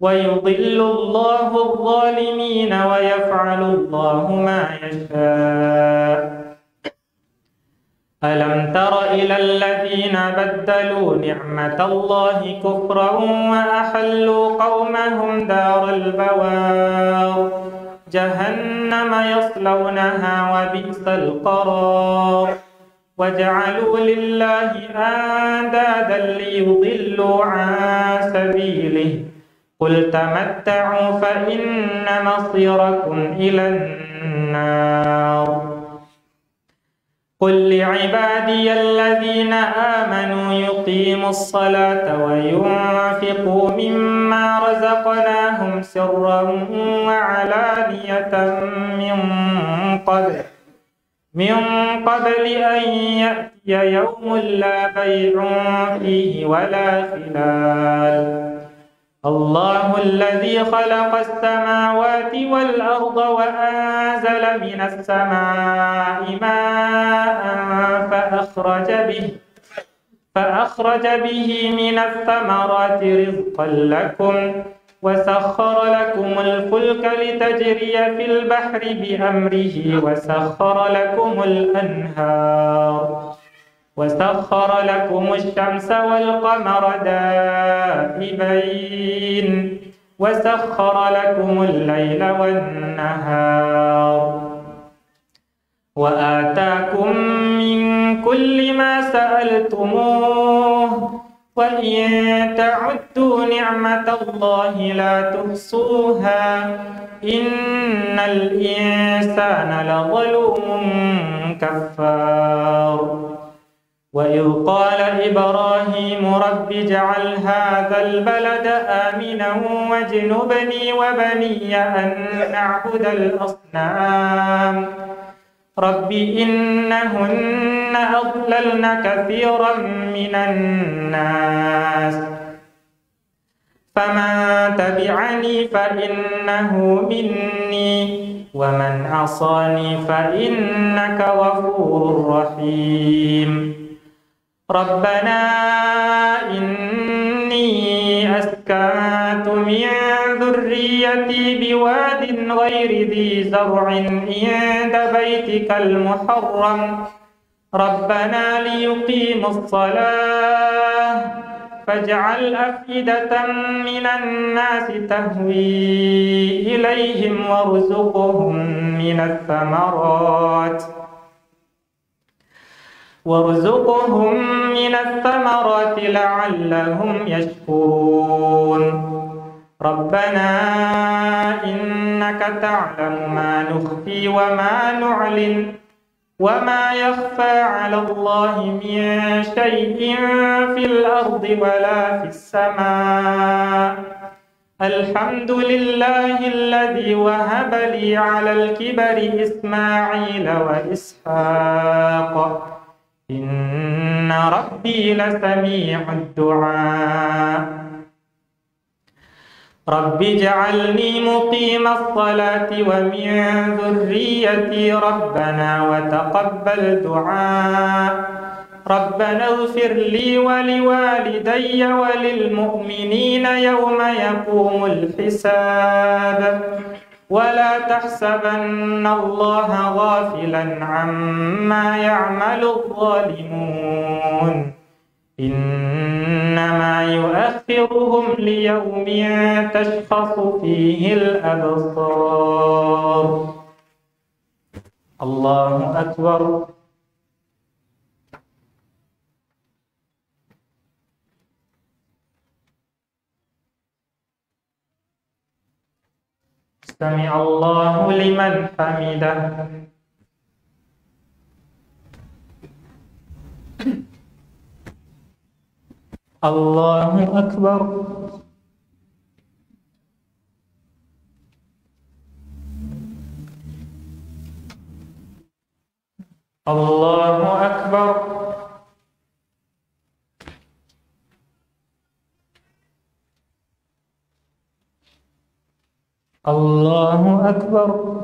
ويضل الله الظالمين ويفعل الله ما يشاء. ألم تر إلى الذين بدلوا نعمة الله كفرا وأحلوا قومهم دار البوار جهنم يصلونها وبئس القرار وجعلوا لله أندادا ليضلوا عن سبيله قل تمتعوا فإن مصيركم إلى النار قل لعبادي الذين آمنوا يقيموا الصلاة وينفقوا مما رزقناهم سرا وعلانية من قبل أن يأتي يوم لا بيع فيه ولا خلال الله الذي خلق السماوات والأرض وأنزل من السماء ماء فأخرج به من الثمرات رزقا لكم وسخر لكم الفلك لتجري في البحر بأمره وسخر لكم الأنهار وسخر لكم الشمس والقمر دائبين وسخر لكم الليل والنهار وآتاكم من كل ما سألتموه وإن تعدوا نعمة الله لا تحصوها إن الإنسان لظلوم كفار وإذ قال إبراهيم رب اجعل هذا البلد آمنا واجنبني وبني أن نعبد الأصنام رب إنهن أضللن كثيرا من الناس فمن تبعني فإنه مني ومن عصاني فإنك غفور رحيم ربنا إني أسكنت من ذريتي بواد غير ذي زرع عند بيتك المحرم ربنا ليقيموا الصلاة فاجعل أفئدة من الناس تهوي إليهم وارزقهم من الثمرات لعلهم يشكرون ربنا إنك تعلم ما نخفي وما نعلن وما يخفى على الله من شيء في الأرض ولا في السماء الحمد لله الذي وهب لي على الكبر إسماعيل وإسحاق إن ربي لسميع الدعاء رب اجعلني مقيم الصلاة ومن ذريتي ربنا وتقبل دعاء ربنا اغفر لي ولوالدي وللمؤمنين يوم يقوم الحساب ولا تحسبن الله غافلا عما يعمل الظالمون إنما يؤخرهم ليوم تشخص فيه الأبصار الله أكبر سمع الله لمن حمده الله أكبر الله أكبر الله أكبر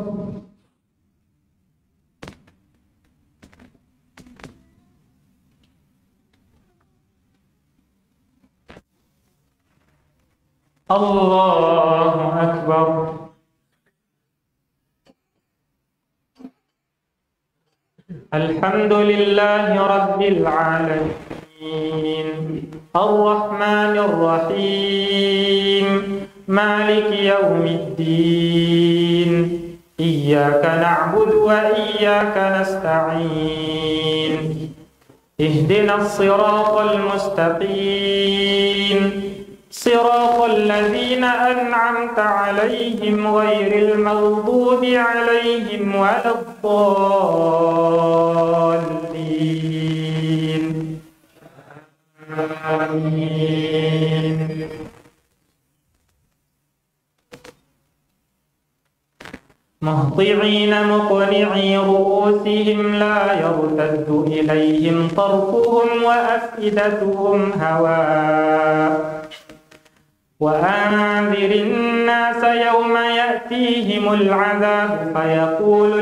الله أكبر الحمد لله رب العالمين الرحمن الرحيم مالك يوم الدين إياك نعبد وإياك نستعين اهدنا الصراط المستقيم صراط الذين أنعمت عليهم غير المغضوب عليهم ولا الضالين آمين. مهطعين مقنعي رؤوسهم لا يرتد إليهم طرفهم وأفئدتهم هواء وأنذر الناس يوم يأتيهم العذاب فيقول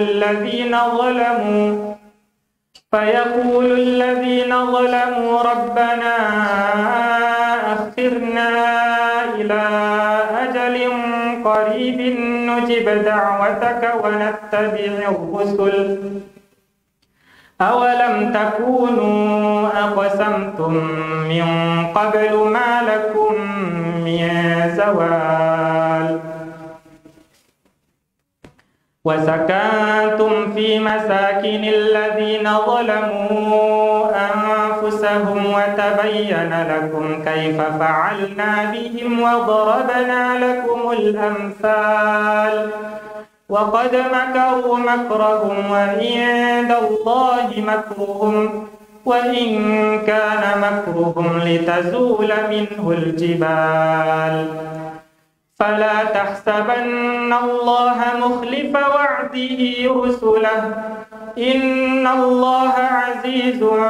الذين ظلموا ربنا أخرنا إلى أجل قريب نجب دعوتك ونتبع الرسل أولم تكونوا أقسمتم من قبل ما لكم من زوال وسكنتم في مساكن الذين ظلموا أنفسهم وتبين لكم كيف فعلنا بهم وضربنا لكم الأمثال وقد مكروا مكرهم وعند الله مكرهم وإن كان مكرهم لتزول منه الجبال فلا تحسبن الله مخلف وعده رسله إن الله عزيز ذو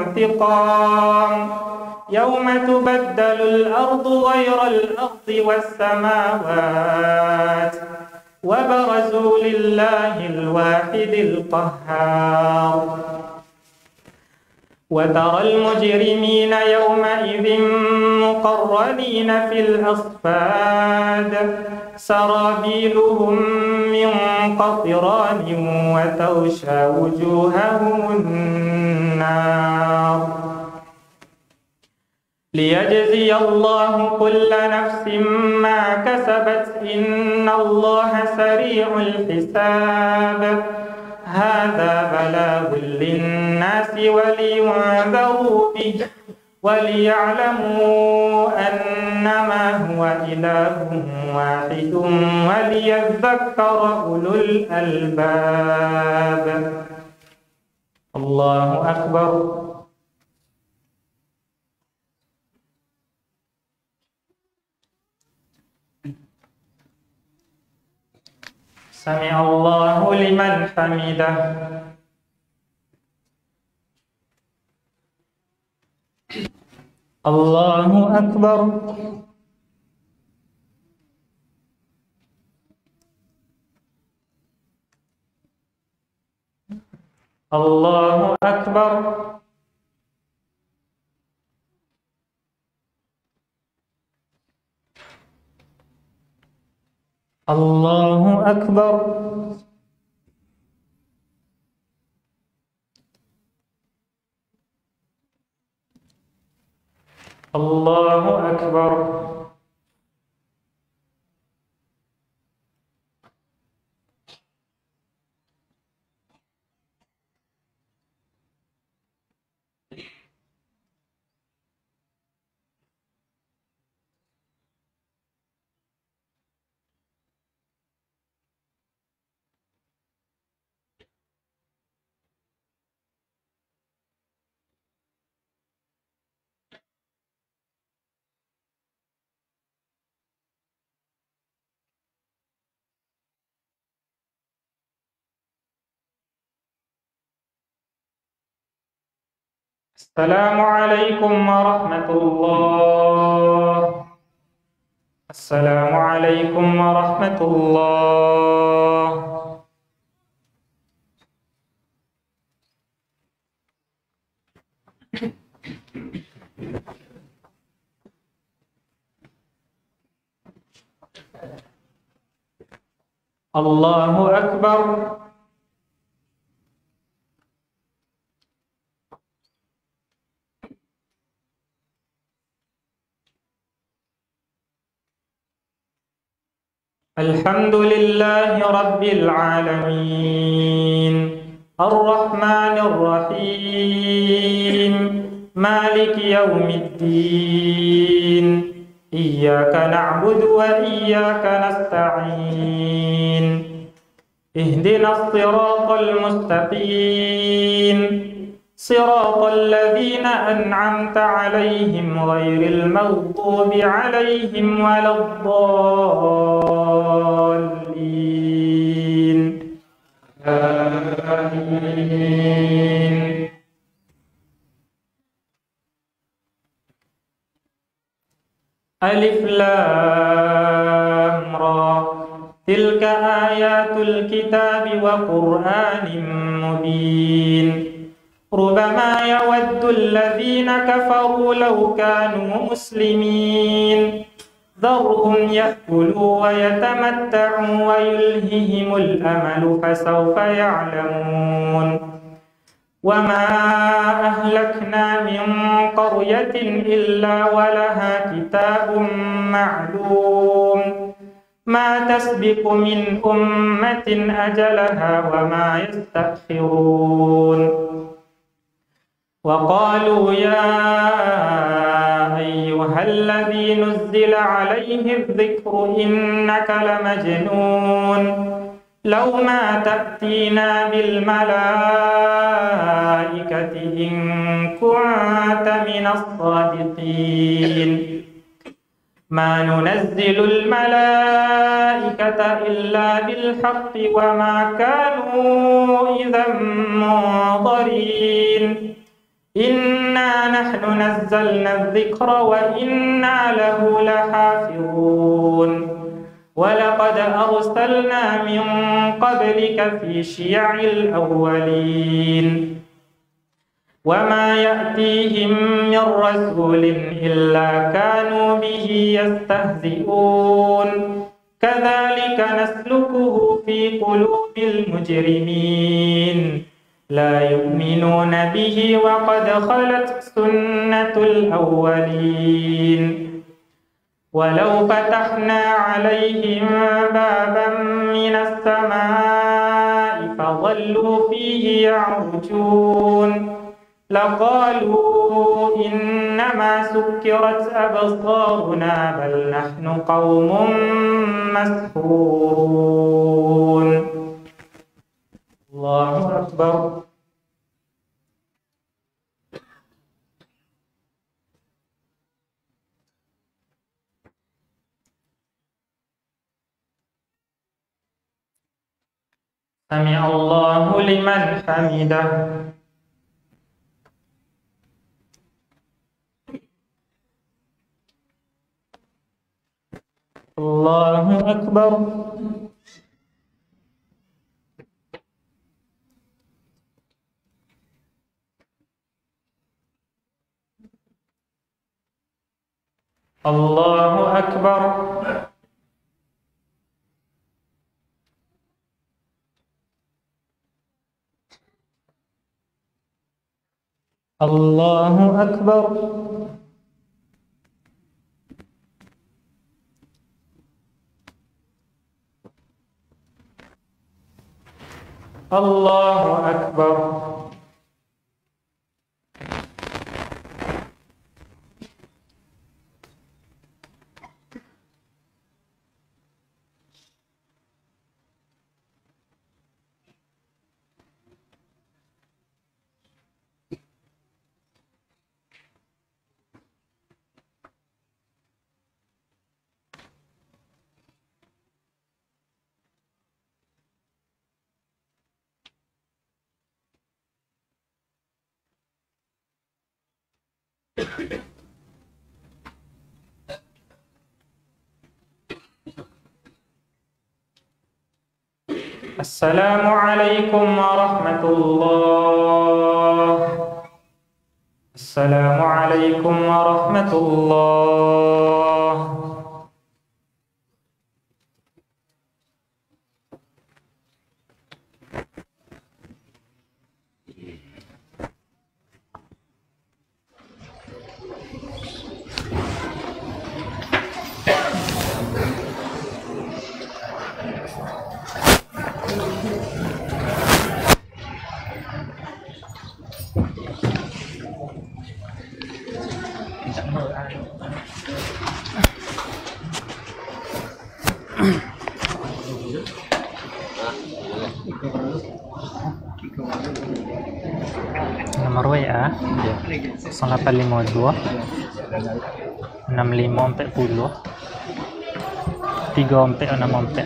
انتقام يوم تبدل الأرض غير الأرض والسماوات وبرزوا لله الواحد القهار وترى المجرمين يومئذ مقرنين في الأصفاد سرابيلهم من قطران وتغشى وجوههم النار ليجزي الله كل نفس ما كسبت إن الله سريع الحساب هذا بلاغ للناس ولينذروا به وليعلموا أنما هو إله واحد وليذكر أولو الألباب. الله أكبر. سمع الله لمن حمده. الله أكبر. الله أكبر. الله أكبر. الله أكبر. السلام عليكم ورحمة الله. السلام عليكم ورحمة الله. الله أكبر. الحمد لله رب العالمين الرحمن الرحيم مالك يوم الدين إياك نعبد وإياك نستعين اهدنا الصراط المستقيم صراط الذين أنعمت عليهم غير المغضوب عليهم ولا الضالين آمين. ألف لام را تلك آيات الكتاب وقرآن مبين ربما يود الذين كفروا لو كانوا مسلمين ذرهم يأكلوا ويتمتعوا ويلههم الأمل فسوف يعلمون وما أهلكنا من قرية إلا ولها كتاب معلوم ما تسبق من أمة أجلها وما يستأخرون وقالوا يا أيها الذي نزل عليه الذكر إنك لمجنون لو ما تأتينا بالملائكة إن كنت من الصادقين ما ننزل الملائكة إلا بالحق وما كانوا إذا منظرين إنا نحن نزلنا الذكر وإنا له لحافظون ولقد أرسلنا من قبلك في شيع الأولين وما يأتيهم من رسول إلا كانوا به يستهزئون كذلك نسلكه في قلوب المجرمين لا يؤمنون به وقد خلت سنة الأولين ولو فتحنا عليهم بابا من السماء فظلوا فيه يعرجون لقالوا إنما سكرت أبصارنا بل نحن قوم مسحورون. الله أكبر. سمع الله لمن حمده. الله أكبر. الله أكبر. الله أكبر. الله أكبر. السلام عليكم ورحمة الله. السلام عليكم ورحمة الله. Ya. 0852 6540 364.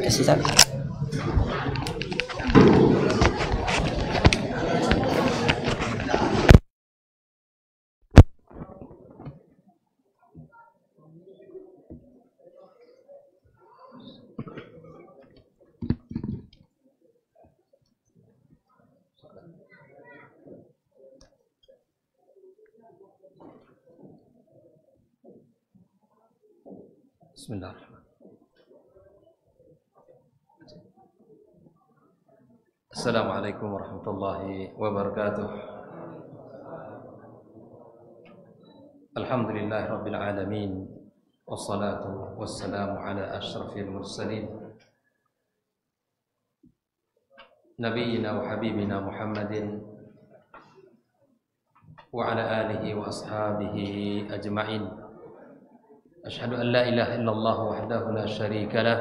Sisa. Bismillahirrahmanirrahim. Assalamualaikum warahmatullahi wabarakatuh. Alhamdulillahi rabbil alamin. Wassalatu wassalamu ala asyrafil mursalin Nabiyyina wa habibina Muhammadin wa ala alihi wa ashabihi ajma'in. Asyhadu an la ilaha illallah wahdahu la syarika lah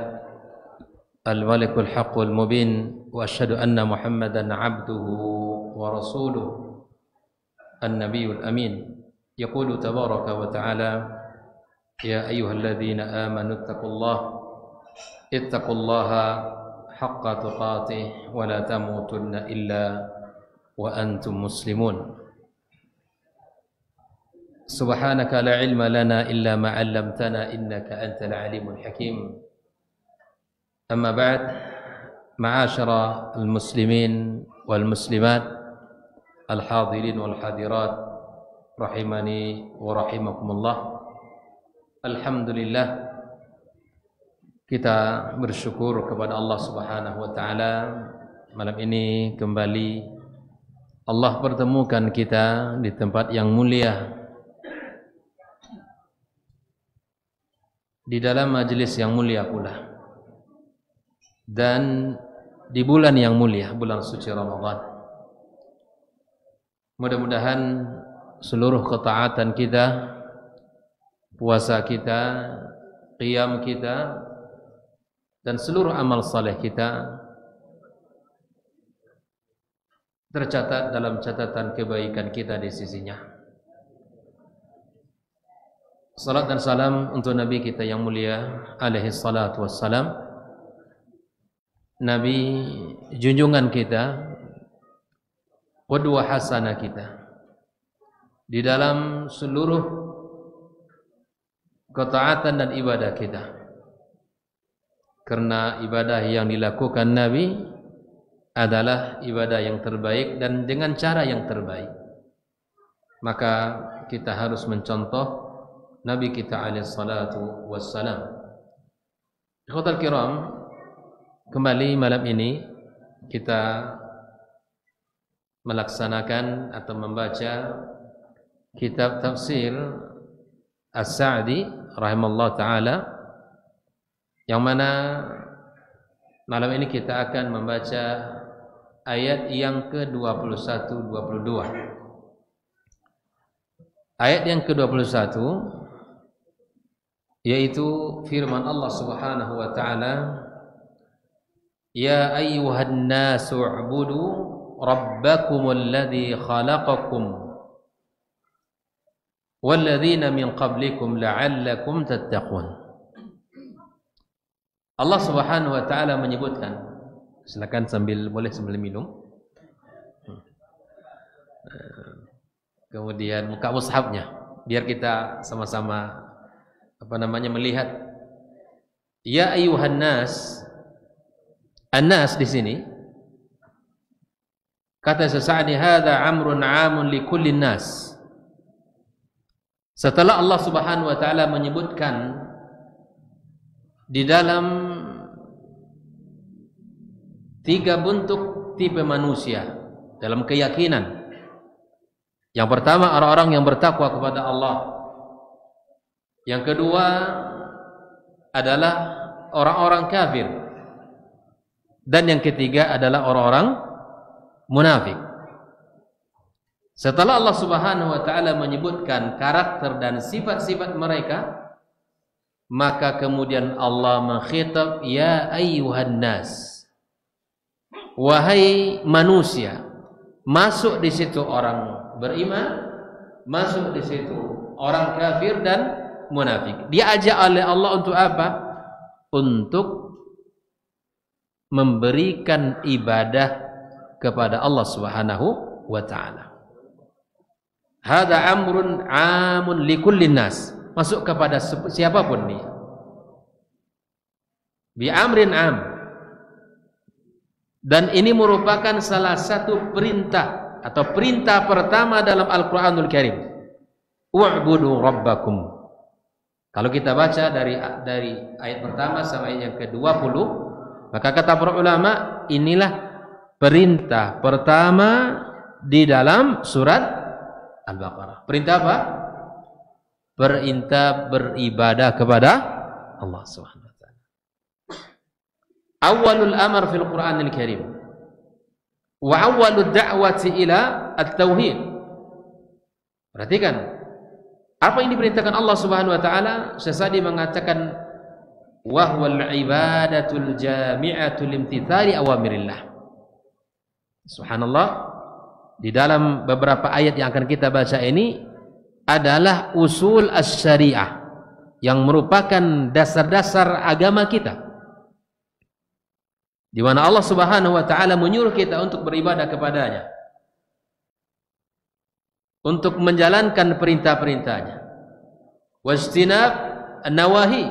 al-malikul haqqul mubin wa asyhadu anna Muhammadan abduhu wa rasuluh an-nabiyul amin. Yaqulu tabaraka wa ta'ala ya ayyuhalladzina amanu ittaqullaha haqqa tuqatih wa la tamutunna illa wa antum muslimun. Subhanaka la ilma lana illa ma 'allamtana innaka antal alimul hakim. Amma ba'd, ma'asyara al-muslimin wal muslimat, al-hadirin wal hadirat, rahimani wa rahimakumullah. Alhamdulillah, kita bersyukur kepada Allah Subhanahu wa taala. Malam ini kembali Allah pertemukan kita di tempat yang mulia, di dalam majelis yang mulia pula, dan di bulan yang mulia, bulan suci Ramadan. Mudah-mudahan seluruh ketaatan kita, puasa kita, qiyam kita, dan seluruh amal saleh kita tercatat dalam catatan kebaikan kita di sisinya. Salat dan salam untuk Nabi kita yang mulia alaihi salatu wassalam, Nabi junjungan kita, qudwah hasanah kita di dalam seluruh ketaatan dan ibadah kita. Karena ibadah yang dilakukan Nabi adalah ibadah yang terbaik dan dengan cara yang terbaik, maka kita harus mencontoh Nabi kita alaihi salatu wassalam. Ikhwatal kiram, kembali malam ini kita melaksanakan atau membaca kitab tafsir As-Sa'di rahimallahu taala, yang mana malam ini kita akan membaca ayat yang ke-21 22. Ayat yang ke-21 yaitu firman Allah Subhanahu wa taala, ya ayyuhan nasu u'budu rabbakumul ladzi khalaqakum walladzina min qablikum la'allakum tattaqun. Allah Subhanahu wa taala menyebutkan, silakan boleh sambil minum. Kemudian buka mushafnya biar kita sama-sama melihat. Ya ayyuhan nas, an-nas di sini kata Sa'di, hadza amrun 'amun li kulli nas. Setelah Allah Subhanahu wa taala menyebutkan di dalam 3 bentuk tipe manusia dalam keyakinan. Yang pertama, orang-orang yang bertakwa kepada Allah. Yang kedua adalah orang-orang kafir. Dan yang ketiga adalah orang-orang munafik. Setelah Allah Subhanahu wa taala menyebutkan karakter dan sifat-sifat mereka, maka kemudian Allah mengkhitab, ya ayyuhan nas, wahai manusia. Masuk di situ orang beriman, masuk di situ orang kafir dan munafik. Diajak oleh Allah untuk apa? Untuk memberikan ibadah kepada Allah Subhanahu wa taala. Hada amrun amun likullin nas. Masuk kepada siapapun dia. Bi amrin am. Dan ini merupakan salah satu perintah atau perintah pertama dalam Al-Qur'anul Karim. Wa'budu rabbakum. Kalau kita baca dari ayat pertama sampai yang ke-20, maka kata para ulama, inilah perintah pertama di dalam surat Al-Baqarah. Perintah apa? Perintah beribadah kepada Allah Subhanahu wa taala. Awwalul amr fil Qur'anil Karim wa awwalud da'wati ila at-tauhid. Perhatikan apa yang diperintahkan Allah Subhanahu wa taala. Syekh mengatakan wa huwal ibadatul jami'atul imtithali awamirillah. Subhanallah. Di dalam beberapa ayat yang akan kita baca ini adalah usul as-syariah yang merupakan dasar-dasar agama kita, di mana Allah Subhanahu wa taala menyuruh kita untuk beribadah kepadanya, untuk menjalankan perintah-perintahnya, wajtinab an-nawahi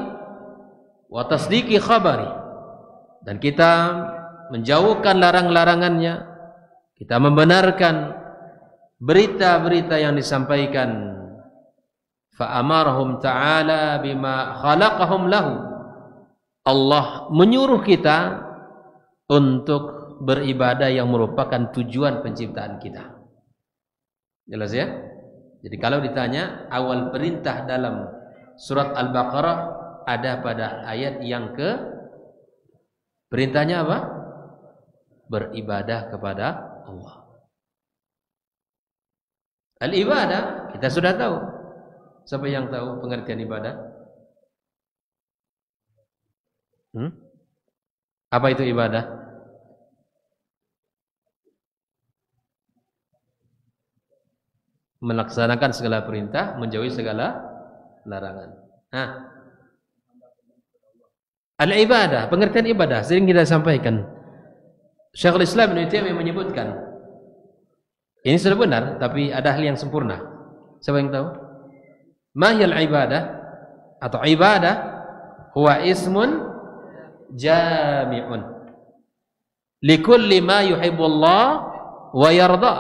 wa tasdiqi khabari, dan kita menjauhkan larang-larangannya, kita membenarkan berita-berita yang disampaikan. Fa'amarahum ta'ala bima khalaqahum lahu. Allah menyuruh kita untuk beribadah yang merupakan tujuan penciptaan kita. Jelas ya? Jadi kalau ditanya awal perintah dalam surat Al-Baqarah ada pada ayat yang ke perintahnya apa? Beribadah kepada Allah. Al-ibadah kita sudah tahu. Siapa yang tahu pengertian ibadah? Apa itu ibadah? Melaksanakan segala perintah, menjauhi segala larangan. Nah, al-ibadah, pengertian ibadah sering kita sampaikan. Syekhul Islam Ibnu Taimiyah menyebutkan, ini sudah benar, tapi ada hal yang sempurna. Siapa yang tahu? Mahiyal ibadah atau ibadah huwa ismun jami'un likulli ma yuhibbullah wa yarda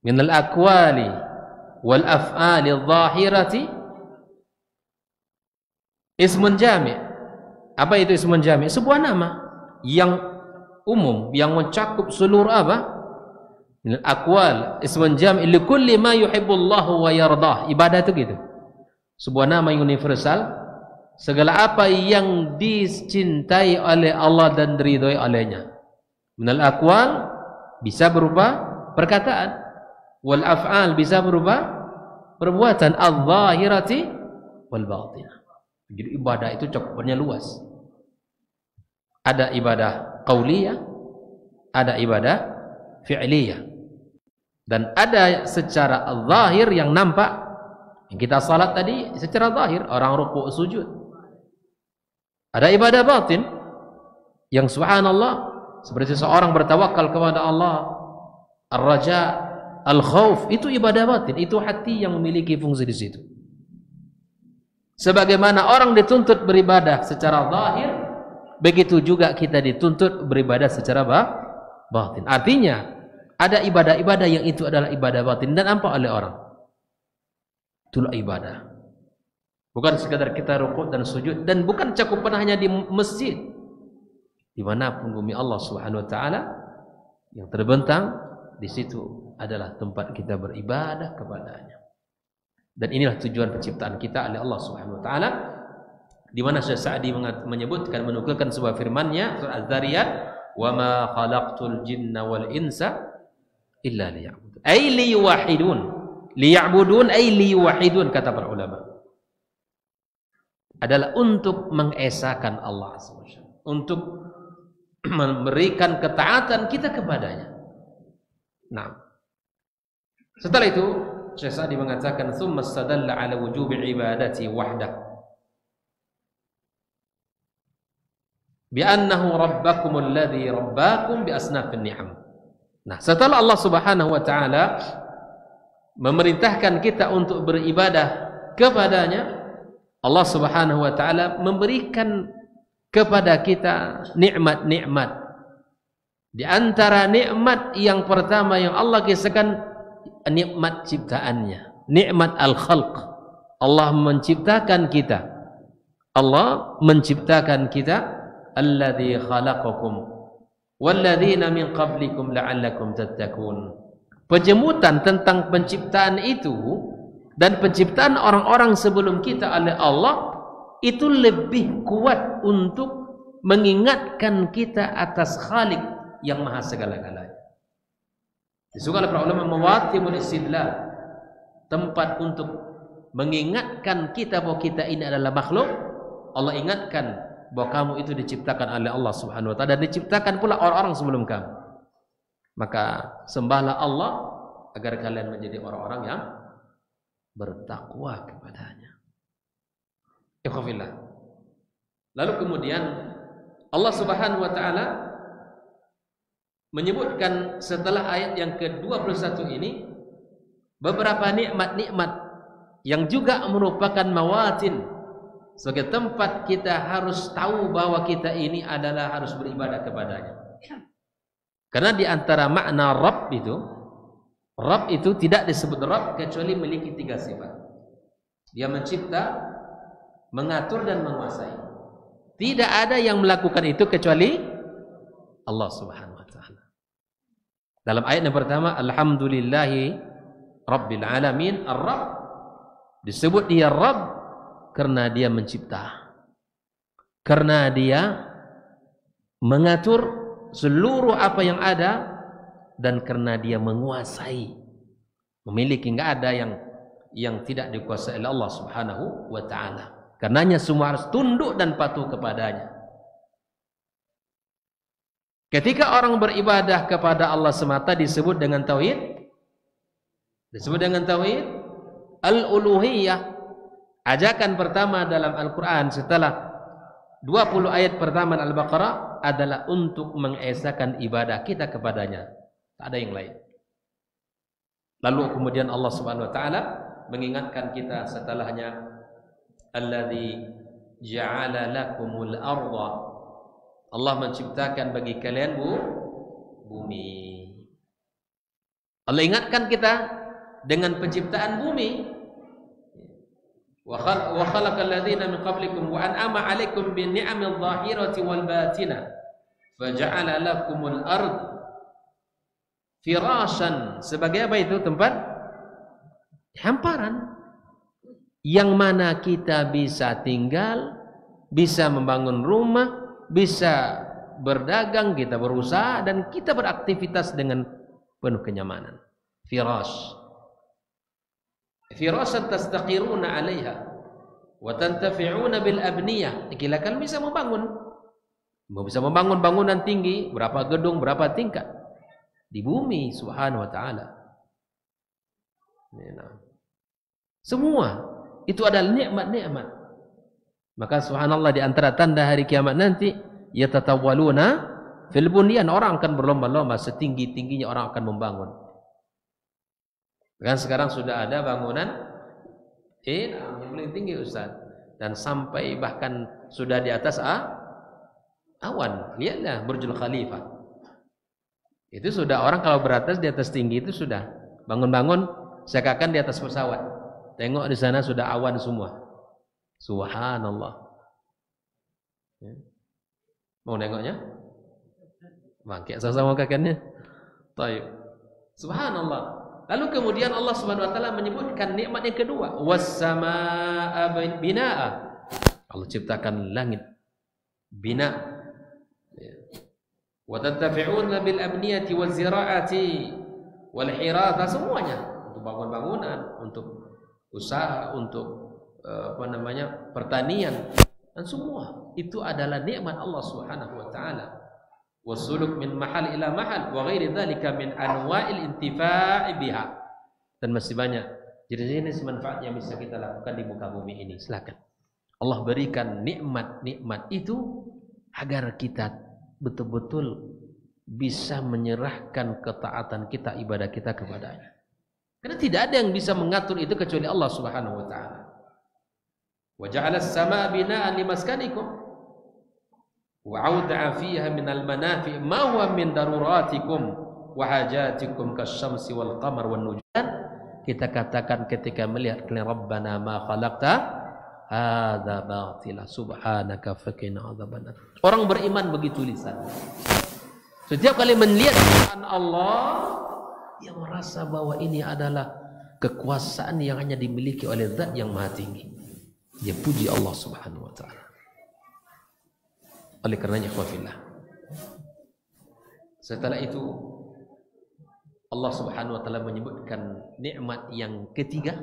min al-aqwali wal af'ali adh-dhahirati. Ismun jami'. Apa itu ismun jami'? Sebuah nama yang umum, yang mencakup seluruh apa? Min al-aqwal. Ismun jami' li kulli ma yuhibbullahu wa yardah. Ibadah itu gitu. Sebuah nama universal, segala apa yang dicintai oleh Allah dan diridhoi olehnya. Min al-aqwal bisa berupa perkataan, wal af'al bisa berupa perbuatan, adh-dhahirati wal batinah. Jadi ibadah itu cakupannya luas. Ada ibadah qauliyah, ada ibadah fi'liyah, dan ada secara zahir yang nampak. Yang kita salat tadi secara zahir, orang rukuk sujud. Ada ibadah batin yang subhanallah, seperti seorang bertawakal kepada Allah, ar-raja, al-khauf, itu ibadah batin, itu hati yang memiliki fungsi di situ. Sebagaimana orang dituntut beribadah secara zahir, begitu juga kita dituntut beribadah secara batin. Artinya ada ibadah-ibadah yang itu adalah ibadah batin dan nampak oleh orang. Itulah ibadah. Bukan sekadar kita rukuk dan sujud, dan bukan cakupan hanya di masjid. Dimanapun bumi Allah Subhanahu wa taala yang terbentang, di situ adalah tempat kita beribadah kepadanya. Dan inilah tujuan penciptaan kita oleh Allah Subhanahu wa taala, di mana Syekh Sa'di menyebutkan, menukilkan sebuah firman-Nya surah Az-Zariyat, wa ma khalaqtul jinna wal insa illa liya'budun. Ay liyuwahidun. Liya'budun ay liyuwahidun kata para ulama. Adalah untuk mengesakan Allah Azza wa Jalla, untuk memberikan ketaatan kita kepadanya. Nah, setelah itu Syekh Sa'di mengatakan tsumma istadalla ala wujubi ibadati wahdah bi annahu rabbakumul ladzi rabbakum bi asnafin ni'am. Nah, setelah Allah Subhanahu wa taala memerintahkan kita untuk beribadah kepadanya, Allah Subhanahu wa taala memberikan kepada kita nikmat-nikmat. Di antara nikmat yang pertama yang Allah kisahkan, nikmat ciptaannya, nikmat al-khalq. Allah menciptakan kita. Allah menciptakan kita, alladzi khalaqakum walladzina min qablikum la'allakum tattaqun. Penyebutan tentang penciptaan itu dan penciptaan orang-orang sebelum kita oleh Allah itu lebih kuat untuk mengingatkan kita atas Khalik yang maha segala-galanya. Disebutkan oleh para ulama mawatibul istidlal, tempat untuk mengingatkan kita bahwa kita ini adalah makhluk. Allah ingatkan bahwa kamu itu diciptakan oleh Allah Subhanahu wa taala dan diciptakan pula orang-orang sebelum kamu. Maka sembahlah Allah agar kalian menjadi orang-orang yang bertakwa kepadanya. Ikhwafillah. Lalu kemudian Allah Subhanahu wa taala menyebutkan setelah ayat yang ke-21 ini beberapa nikmat-nikmat yang juga merupakan mawatin, sebagai tempat kita harus tahu bahwa kita ini adalah harus beribadah kepadanya. Karena di antara makna Rabb itu tidak disebut Rabb kecuali memiliki 3 sifat. Dia mencipta, mengatur dan menguasai. Tidak ada yang melakukan itu kecuali Allah Subhanahu wa taala. Dalam ayat yang pertama, alhamdulillahi rabbil alamin, ar-Rabb disebut dia Rabb karena dia mencipta. Karena dia mengatur seluruh apa yang ada, dan karena dia menguasai, memiliki, enggak ada yang tidak dikuasai oleh Allah Subhanahu wa taala. Karenanya semua harus tunduk dan patuh kepadanya. Ketika orang beribadah kepada Allah semata disebut dengan tauhid. Disebut dengan tauhid al-uluhiyah. Ajakan pertama dalam Al-Qur'an setelah 20 ayat pertama Al-Baqarah adalah untuk mengesakan ibadah kita kepadanya. Tak ada yang lain. Lalu kemudian Allah Subhanahu wa taala mengingatkan kita setelahnya, alladzi ja'ala lakumul arda. Allah menciptakan bagi kalian bumi. Allah ingatkan kita dengan penciptaan bumi. Wa khalaqal ladzina min qablikum wa an'ama 'alaikum bin ni'amil dhahirati wal batinah faja'ala lakumul ard firashan. Sebagai apa itu? Tempat hamparan yang mana kita bisa tinggal, bisa membangun rumah, bisa berdagang, kita berusaha dan kita beraktivitas dengan penuh kenyamanan. Firash. Firashan tastaqiruna 'alaiha wa tantafi'una bil abniyah. Kira kalian bisa membangun bangunan tinggi, berapa gedung, berapa tingkat di bumi Subhanahu wa taala. Semua itu adalah nikmat-nikmat. Maka subhanallah, di antara tanda hari kiamat nanti, yatatawwaluna fil bunyan, orang akan berlomba-lomba, setinggi-tingginya orang akan membangun. Kan sekarang sudah ada bangunan yang paling tinggi Ustaz, dan sampai bahkan sudah di atas awan. Lihatlah Burjul Khalifah. Itu sudah orang kalau beratas di atas tinggi itu sudah bangun-bangun seakan di atas pesawat. Tengok di sana sudah awan semua. Subhanallah. Mau nengoknya? Bangkit sama-sama kakiannya. Baik. Subhanallah. Lalu kemudian Allah Subhanahu wa taala menyebutkan nikmat yang kedua, was-samaa'a binaa'a. Allah ciptakan langit, bina. wa tantafi'una bil abniyati waz zira'ati wal hiratha, semuanya untuk bangun-bangunan, untuk usaha, untuk pertanian, dan semua itu adalah nikmat Allah Subhanahu wa taala. Wasuluk min mahal ila mahal wa ghairi dzalika min anwa'il intifa'i biha. Dan masih banyak jenis-jenis manfaat yang bisa kita lakukan di muka bumi ini. Silakan. Allah berikan nikmat-nikmat itu agar kita betul-betul bisa menyerahkan ketaatan kita, ibadah kita kepadanya. Karena tidak ada yang bisa mengatur itu kecuali Allah Subhanahu wa taala. Wa ja'ala as-samaa'a bina'an limaskanikum wa 'awda'a fiha minal manafi' ma huwa min daruratikum wa hajatikum kasyamsi wal qamar wan nujum. Kita katakan ketika melihat Rabbana ma khalaqta hadza batila subhanaka faqina adzabannar. Orang beriman begitu lisan. Setiap kali melihat Quran Allah, dia merasa bahwa ini adalah kekuasaan yang hanya dimiliki oleh Zat yang Maha Tinggi. Dia puji Allah Subhanahu wa taala. Oleh karenanya ikhwafillah, setelah itu Allah Subhanahu wa taala menyebutkan nikmat yang ketiga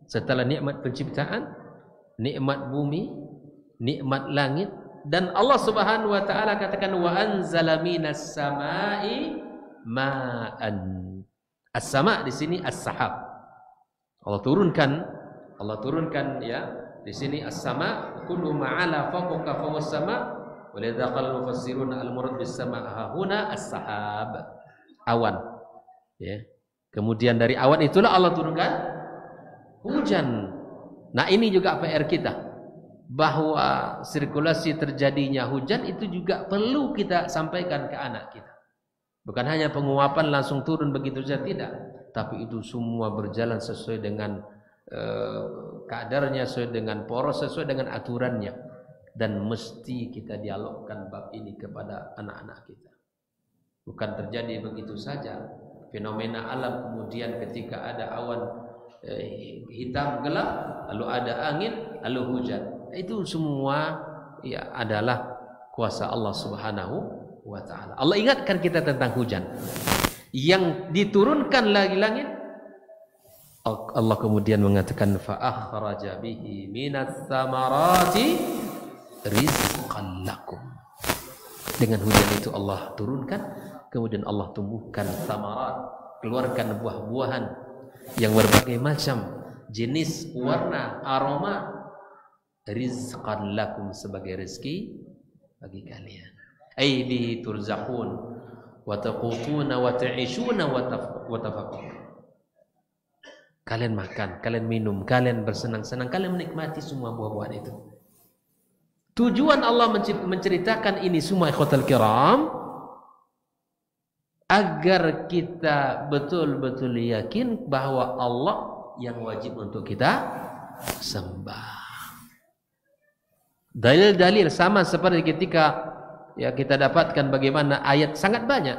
setelah nikmat penciptaan, nikmat bumi, nikmat langit, dan Allah Subhanahu wa taala katakan wa anzala minas samai ma'an. As-sama' di sini as-sahab. Allah turunkan ya. Di sini as-sama' kullu ma'ala fawqa fawwas sama' wa lidza qala mufassirun al-murad bis-sama' hahuna as-sahab. Awan. Ya. Kemudian dari awan itulah Allah turunkan hujan. Nah, ini juga PR kita, bahwa sirkulasi terjadinya hujan itu juga perlu kita sampaikan ke anak kita. Bukan hanya penguapan langsung turun begitu saja, tidak, tapi itu semua berjalan sesuai dengan kadarnya, sesuai dengan poros, sesuai dengan aturannya, dan mesti kita dialogkan bab ini kepada anak-anak kita. Bukan terjadi begitu saja fenomena alam, kemudian ketika ada awan hitam gelap, lalu ada angin, lalu hujan. Itu semua ya adalah kuasa Allah Subhanahu wa taala. Allah ingatkan kita tentang hujan yang diturunkan lagi langit. Allah kemudian mengatakan fa akhraja bihi minas samarati rizqan lakum. Dengan hujan itu Allah turunkan, kemudian Allah tumbuhkan samarat, keluarkan buah-buahan yang berbagai macam jenis, warna, aroma, rizqan lakum, sebagai rezeki bagi kalian. Ai bihi turzaqun wa taqutuna wa ta'ishuna wa tafakkarun. Kalian makan, kalian minum, kalian bersenang-senang, kalian menikmati semua buah-buahan itu. Tujuan Allah menceritakan ini semua ikhwatal kiram, agar kita betul-betul yakin bahwa Allah yang wajib untuk kita sembah. Dalil-dalil sama seperti ketika ya kita dapatkan bagaimana ayat sangat banyak,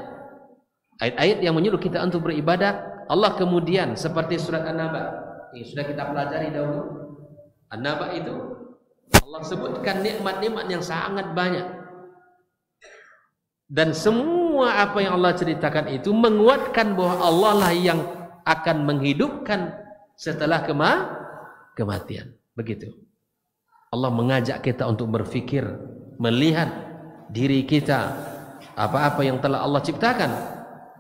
ayat-ayat yang menyuruh kita untuk beribadah. Allah kemudian seperti surat An-Naba yang sudah kita pelajari dahulu. An-Naba itu Allah sebutkan nikmat-nikmat yang sangat banyak, dan semua apa yang Allah ceritakan itu menguatkan bahwa Allah lah yang akan menghidupkan setelah kematian. Begitu. Allah mengajak kita untuk berfikir, melihat diri kita, apa-apa yang telah Allah ciptakan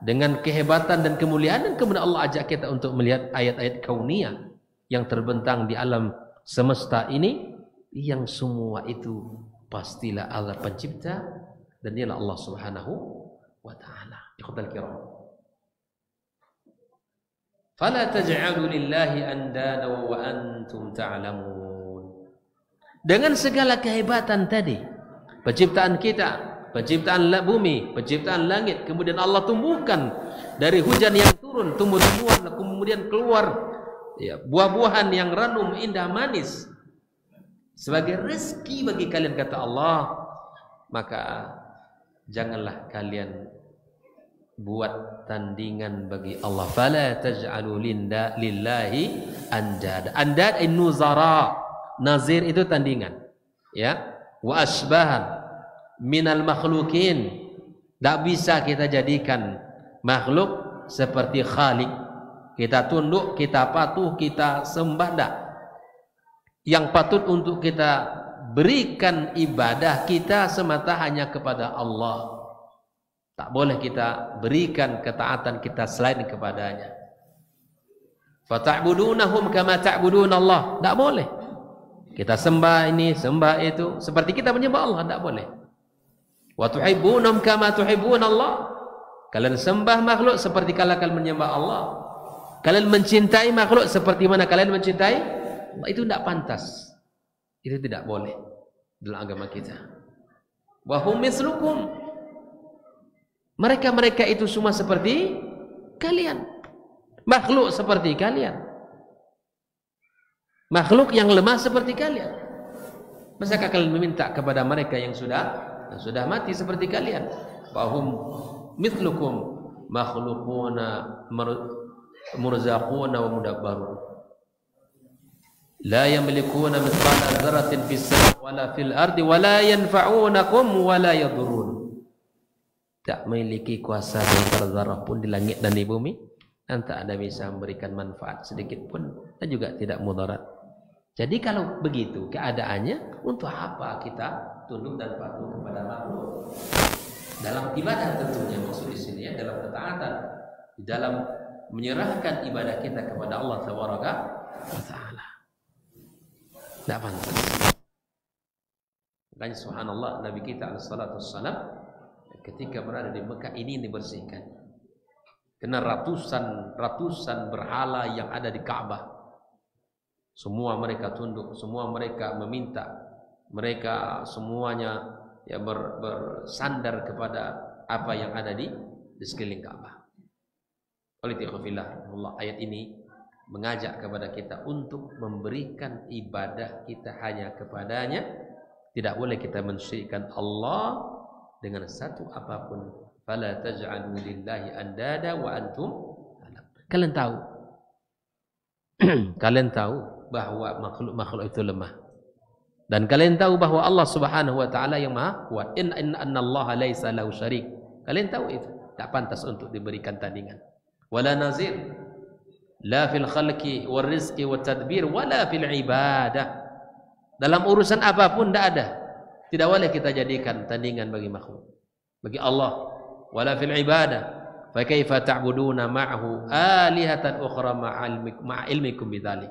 dengan kehebatan dan kemuliaan, dan kemudian Allah ajak kita untuk melihat ayat-ayat kauniyah yang terbentang di alam semesta ini, yang semua itu pastilah Allah pencipta, dan dialah Allah Subhanahu wa taala. Ikhwatal kiram, fala taj'alu lillahi andada wa antum ta'lamun. Dengan segala kehebatan tadi, penciptaan kita, penciptaan bumi, penciptaan langit, kemudian Allah tumbuhkan dari hujan yang turun, tumbuh-tumbuhan, kemudian keluar ya, buah-buahan yang ranum, indah, manis, sebagai rezeki bagi kalian, kata Allah. Maka janganlah kalian buat tandingan bagi Allah. Fala taj'alu lillahi andad. Andad nuzara, nazir itu tandingan, ya, wa asbahan minal makhlukin, Tidak bisa kita jadikan makhluk seperti Khalik. Kita tunduk, kita patuh, kita sembah. Tidak. Yang patut untuk kita berikan ibadah kita semata hanya kepada Allah. Tak boleh kita berikan ketaatan kita selain kepadanya. Fata'budunahum kama ta'budun Allah. Tak boleh. Kita sembah ini, sembah itu. Seperti kita menyembah Allah. Tak boleh. Wa tuhibbunahum kama tuhibbun Allah. Kalian sembah makhluk seperti kalian menyembah Allah. Kalian mencintai makhluk seperti mana kalian mencintai Allah. Itu tidak pantas. Itu tidak boleh dalam agama kita. Wa hum mislukum. Mereka-mereka itu semua seperti kalian. Makhluk seperti kalian. Makhluk yang lemah seperti kalian. Masakah kalian meminta kepada mereka yang sudah mati seperti kalian? Fahum mithlukum makhluquna murzaquna wa mudabbarun. La yamlikuna mithqala dzarratin fis samai wala fil ardi wala yanfa'unakum wala yadurrun. Tak memiliki kuasa sebesar zarah pun di langit dan di bumi, dan tak ada bisa memberikan manfaat sedikit pun, dan juga tidak mudarat. Jadi kalau begitu keadaannya, untuk apa kita tunduk dan patuh kepada makhluk? Dalam ibadah tentunya maksud di sini ya, dalam ketaatan, di dalam menyerahkan ibadah kita kepada Allah Taala. Tidak pantas. Makanya subhanallah, Nabi kita alaihissalatu wassalam ketika berada di Mekah ini dibersihkan. Karena ratusan berhala yang ada di Ka'bah. Semua mereka tunduk, semua mereka meminta, mereka semuanya ya bersandar kepada apa yang ada di sekeliling Ka'bah. Oleh tikhafillah, Allah ayat ini mengajak kepada kita untuk memberikan ibadah kita hanya kepadanya. Tidak boleh kita mensyirikkan Allah dengan satu apapun. Fala taj'alu lillahi andada wa antum kalian tahu kalian tahu bahwa makhluk itu lemah, dan kalian tahu bahwa Allah Subhanahu wa taala yang maha kuat. Inna allaha laisa lahu syarik. Kalian tahu itu tak pantas untuk diberikan tandingan. Wala nazir la fil khalqi war rizqi wat tadbir wala fil ibadah. Dalam urusan apapun tidak ada, tidak boleh kita jadikan tandingan bagi makhluk, bagi Allah. Wala fil ibadah fa kaifa ta'buduna ma'ahu alihatan ukhra ma'a ilmikum bidzalik.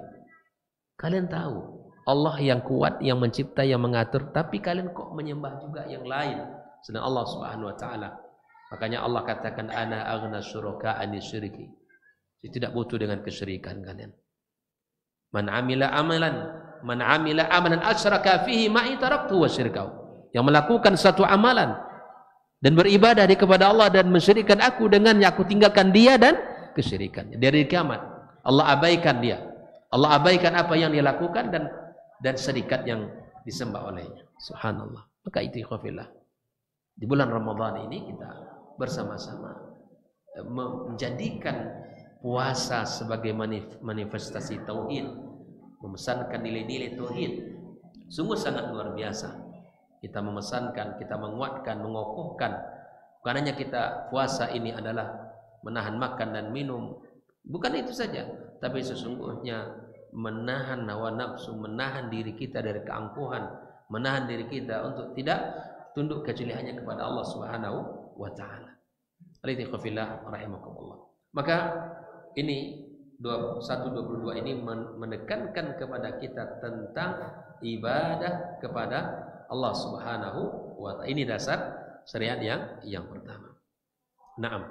Kalian tahu Allah yang kuat, yang mencipta, yang mengatur, tapi kalian kok menyembah juga yang lain selain Allah Subhanahu wa taala. Makanya Allah katakan ana aghna syuraka ani syirki. Tidak butuh dengan kesyirikan kalian. Man amila amalan asyraka fihi ma'i taraktu wa syirkahu. Yang melakukan satu amalan dan beribadah kepada Allah dan mensyirikkan aku dengannya, aku tinggalkan dia dan kesyirikannya. Dari kiamat Allah abaikan dia, Allah abaikan apa yang dia lakukan dan syirikat yang disembah olehnya. Subhanallah. Maka itu ikhwafillah, di bulan Ramadan ini kita bersama-sama menjadikan puasa sebagai manifestasi tauhid, memesankan nilai-nilai tauhid. Sungguh sangat luar biasa. Kita memesankan, kita menguatkan, mengokohkan. Bukan hanya kita puasa ini adalah menahan makan dan minum. Bukan itu saja, tapi sesungguhnya menahan hawa nafsu, menahan diri kita dari keangkuhan, menahan diri kita untuk tidak tunduk kecuali hanya kepada Allah Subhanahu wa taala. Alaikumsalam rahimakumullah. Maka ini 1:22 ini menekankan kepada kita tentang ibadah kepada Allah Subhanahu wa ta'ala. Ini dasar syariat yang pertama. Naam.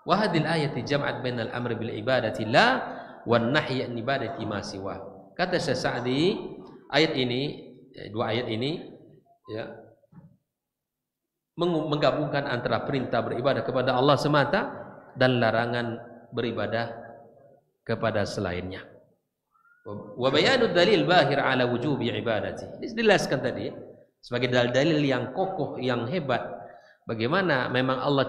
Wa hadhil ayati jam'at bainal amri bil ibadati la wan nahyi an ibadati ma siwa. Kata Syekh Sa'di, ayat ini, dua ayat ini ya menggabungkan antara perintah beribadah kepada Allah semata dan larangan beribadah kepada selainnya. Wa bayanu dalil bahir ala wujubi ibadati. Dijelaskan tadi sebagai dalil yang kokoh, yang hebat, bagaimana memang Allah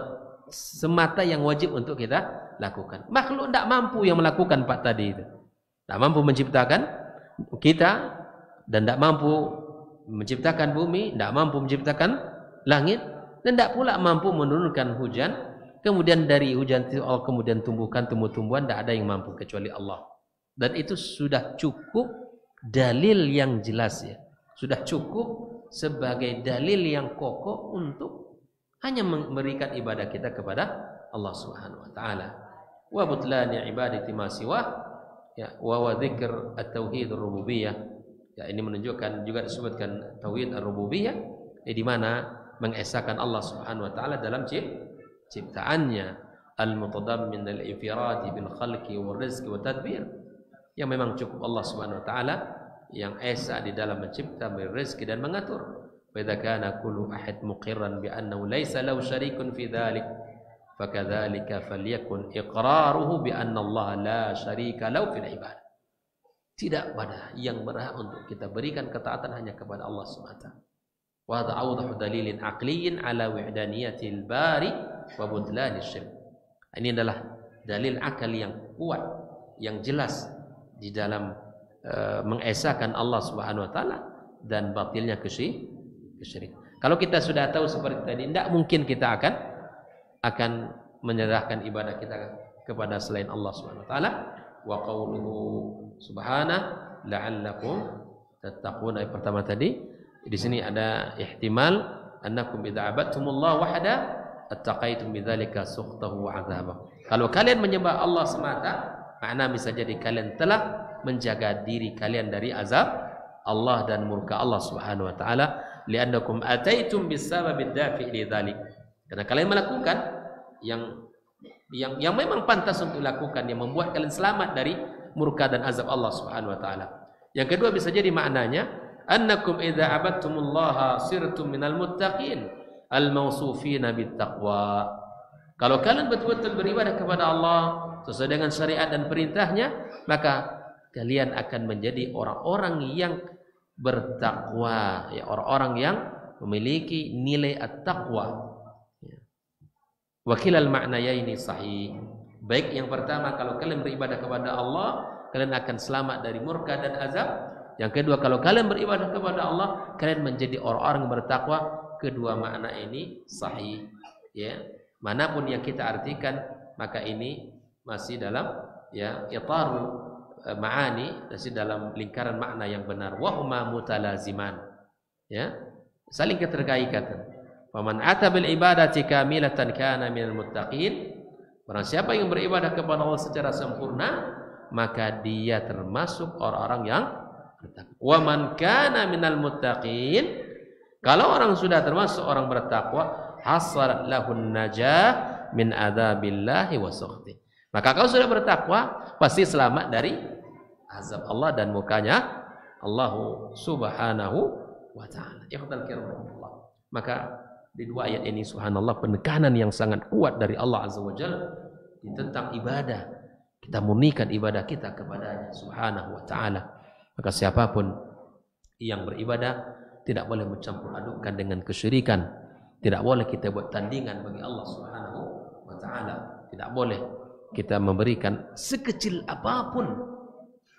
semata yang wajib untuk kita lakukan. Makhluk tidak mampu yang melakukan Pak tadi itu. Tidak mampu menciptakan kita, dan tidak mampu menciptakan bumi, tidak mampu menciptakan langit, dan tidak pula mampu menurunkan hujan. Kemudian dari hujan itu Allah kemudian tumbuhkan tumbuh-tumbuhan, tidak ada yang mampu kecuali Allah. Dan itu sudah cukup dalil yang jelas ya. Sudah cukup sebagai dalil yang kokoh untuk hanya memberikan ibadah kita kepada Allah Subhanahu wa taala. Wa butlani ibadati ma siwa ya wa dzikr at-tauhid ar-rububiyyah. Ya, ini menunjukkan juga disebutkan tauhid ar-rububiyyah di mana mengesahkan Allah Subhanahu wa taala dalam ciptaannya, al-mutadammin al-infiradi bil khalqi wal rizqi wa tadbir, yang memang cukup Allah Subhanahu wa taala yang esa di dalam mencipta, rezeki dan mengatur. Wa idza kana kullu ahad muqirran bi annahu laysa lahu syarikun fi dzalik fakadzalika falyakun iqraruhu bi anna Allah la syarika lahu fil ibadah. Tidak pada yang berhak untuk kita berikan ketaatan hanya kepada Allah Subhanahu wa taala. Wa hadha awdahu dalilin aqliyyin ala wihdaniyatil bari wa butlan syirk. Ini adalah dalil akal yang kuat, yang jelas di dalam mengesahkan Allah Subhanahu wa taala dan batilnya kesyirikan. Kalau kita sudah tahu seperti tadi, tidak mungkin kita akan menyerahkan ibadah kita kepada selain Allah Subhanahu wa taala. Wa qauluhu subhanahu la'allakum tattaqun. Ayat pertama tadi, di sini ada ihtimal annakum idza abadtumullah wahda attaqaitum bidzalika sukhtahu wa 'adzabahu. Kalau kalian menyembah Allah semata, makna bisa jadi kalian telah menjaga diri kalian dari azab Allah dan murka Allah Subhanahu wa taala, li'annakum ataitum bisababid dafi' lidzalik. Karena kalian melakukan yang memang pantas untuk dilakukan, yang membuat kalian selamat dari murka dan azab Allah Subhanahu wa taala. Yang kedua bisa jadi maknanya annakum idza abadtumullaha sirtum minal muttaqin al-mausufina bittaqwa. Kalau kalian betul-betul beribadah kepada Allah sesuai dengan syariat dan perintahnya, maka kalian akan menjadi orang-orang yang bertakwa, ya, orang-orang yang memiliki nilai at-taqwa. Wakilal maknayaini sahih. Baik yang pertama, kalau kalian beribadah kepada Allah, kalian akan selamat dari murka dan azab. Yang kedua, kalau kalian beribadah kepada Allah, kalian menjadi orang-orang yang bertakwa. Kedua makna ini sahih. Ya, manapun yang kita artikan, maka ini masih dalam ya itarul ma'ani, masih dalam lingkaran makna yang benar. Wa huma mutalaziman. Ya, saling keterkaitan. Faman ata bil ibadati kamilatan kana minal muttaqin. Barang siapa yang beribadah kepada Allah secara sempurna, maka dia termasuk orang-orang yang bertakwa. Wa man kana minal muttaqin, kalau orang sudah termasuk orang bertakwa, hasalat lahun najah min adzabillahi wa sukhti. Maka kalau sudah bertakwa, pasti selamat dari azab Allah dan mukanya Allah Subhanahu wa taala. Ikhtal kiramullah. Maka di dua ayat ini subhanallah penekanan yang sangat kuat dari Allah Azza wa Jalla tentang ibadah. Kita murnikan ibadah kita kepada-Nya Subhanahu wa taala. Maka siapapun yang beribadah tidak boleh mencampur adukkan dengan kesyirikan. Tidak boleh kita buat tandingan bagi Allah Subhanahu wa taala. Tidak boleh kita memberikan sekecil apapun,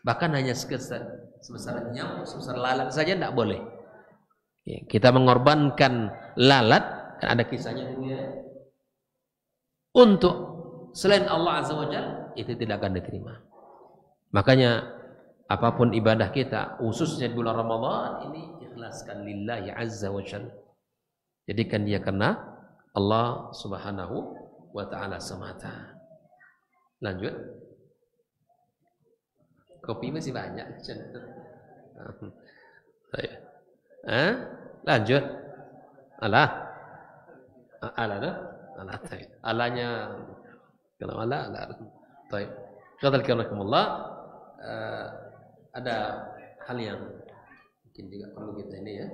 bahkan hanya sebesar nyamuk, sebesar lalat saja tidak boleh. Ya, kita mengorbankan lalat, kan ada kisahnya itu ya, untuk selain Allah Azza wa Jalla, itu tidak akan diterima. Makanya apapun ibadah kita, khususnya di bulan Ramadan ini, ikhlaskan lillahi Azza wa Jalla. Jadikan dia karena Allah Subhanahu wa taala semata. Lanjut. Kopi masih banyak. Lanjut. Alah. Alanya kalau alah. Baik. Qadalkumullah. Ada hal yang mungkin juga perlu kita ini ya.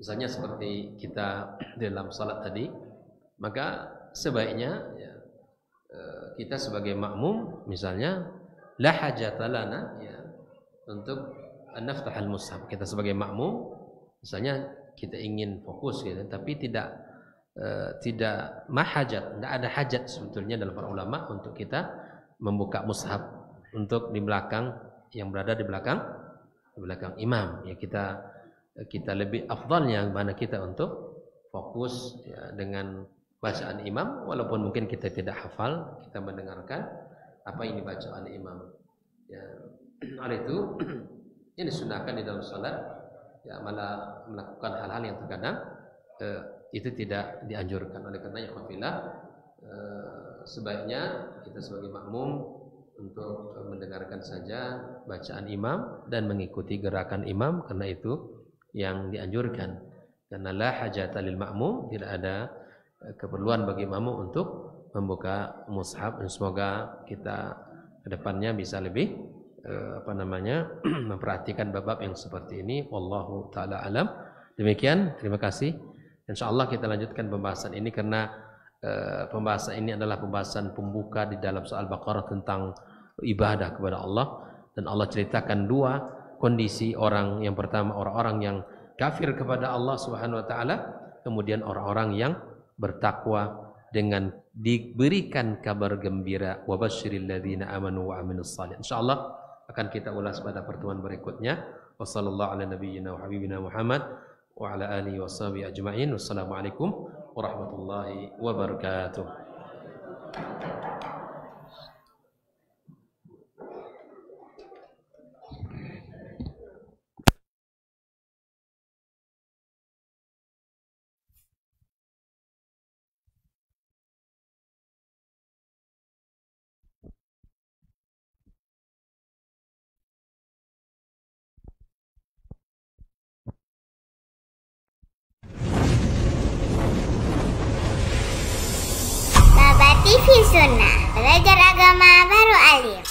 Misalnya seperti kita dalam salat tadi, maka sebaiknya ya, kita sebagai makmum misalnya la hajata lana ya untuk naftahal mushaf. Kita sebagai makmum misalnya kita ingin fokus gitu, tapi tidak mahajat, tidak ada hajat sebetulnya dalam para ulama untuk kita membuka mushaf untuk di belakang, yang berada di belakang imam. Ya kita kita lebih afdalnya mana kita untuk fokus ya, dengan bacaan imam, walaupun mungkin kita tidak hafal, kita mendengarkan apa yang dibaca oleh imam. Ya, oleh itu ini disunahkan di dalam salat, ya malah melakukan hal-hal yang terkadang itu tidak dianjurkan. Oleh karenanya ikhwafillah, sebaiknya kita sebagai makmum untuk mendengarkan saja bacaan imam dan mengikuti gerakan imam, karena itu yang dianjurkan. Karena la hajata lil ma'mum, tidak ada keperluan bagi makmum untuk membuka mushaf. Dan semoga kita ke depannya bisa lebih memperhatikan bab-bab yang seperti ini. Wallahu taala alam. Demikian, terima kasih. Insyaallah kita lanjutkan pembahasan ini, karena pembahasan ini adalah pembahasan pembuka di dalam soal Baqarah tentang ibadah kepada Allah. Dan Allah ceritakan dua kondisi orang. Yang pertama orang-orang yang kafir kepada Allah Subhanahu wa taala, kemudian orang-orang yang bertakwa dengan diberikan kabar gembira, wa basyiril ladzina amanu wa amilus shalihat. Insyaallah akan kita ulas pada pertemuan berikutnya. Wassallallahu ala nabiyyina wa habibina Muhammad wa ala alihi washabihi ajmain. Wassalamualaikum warahmatullahi wabarakatuh. TV Sunnah, belajar agama baru alim.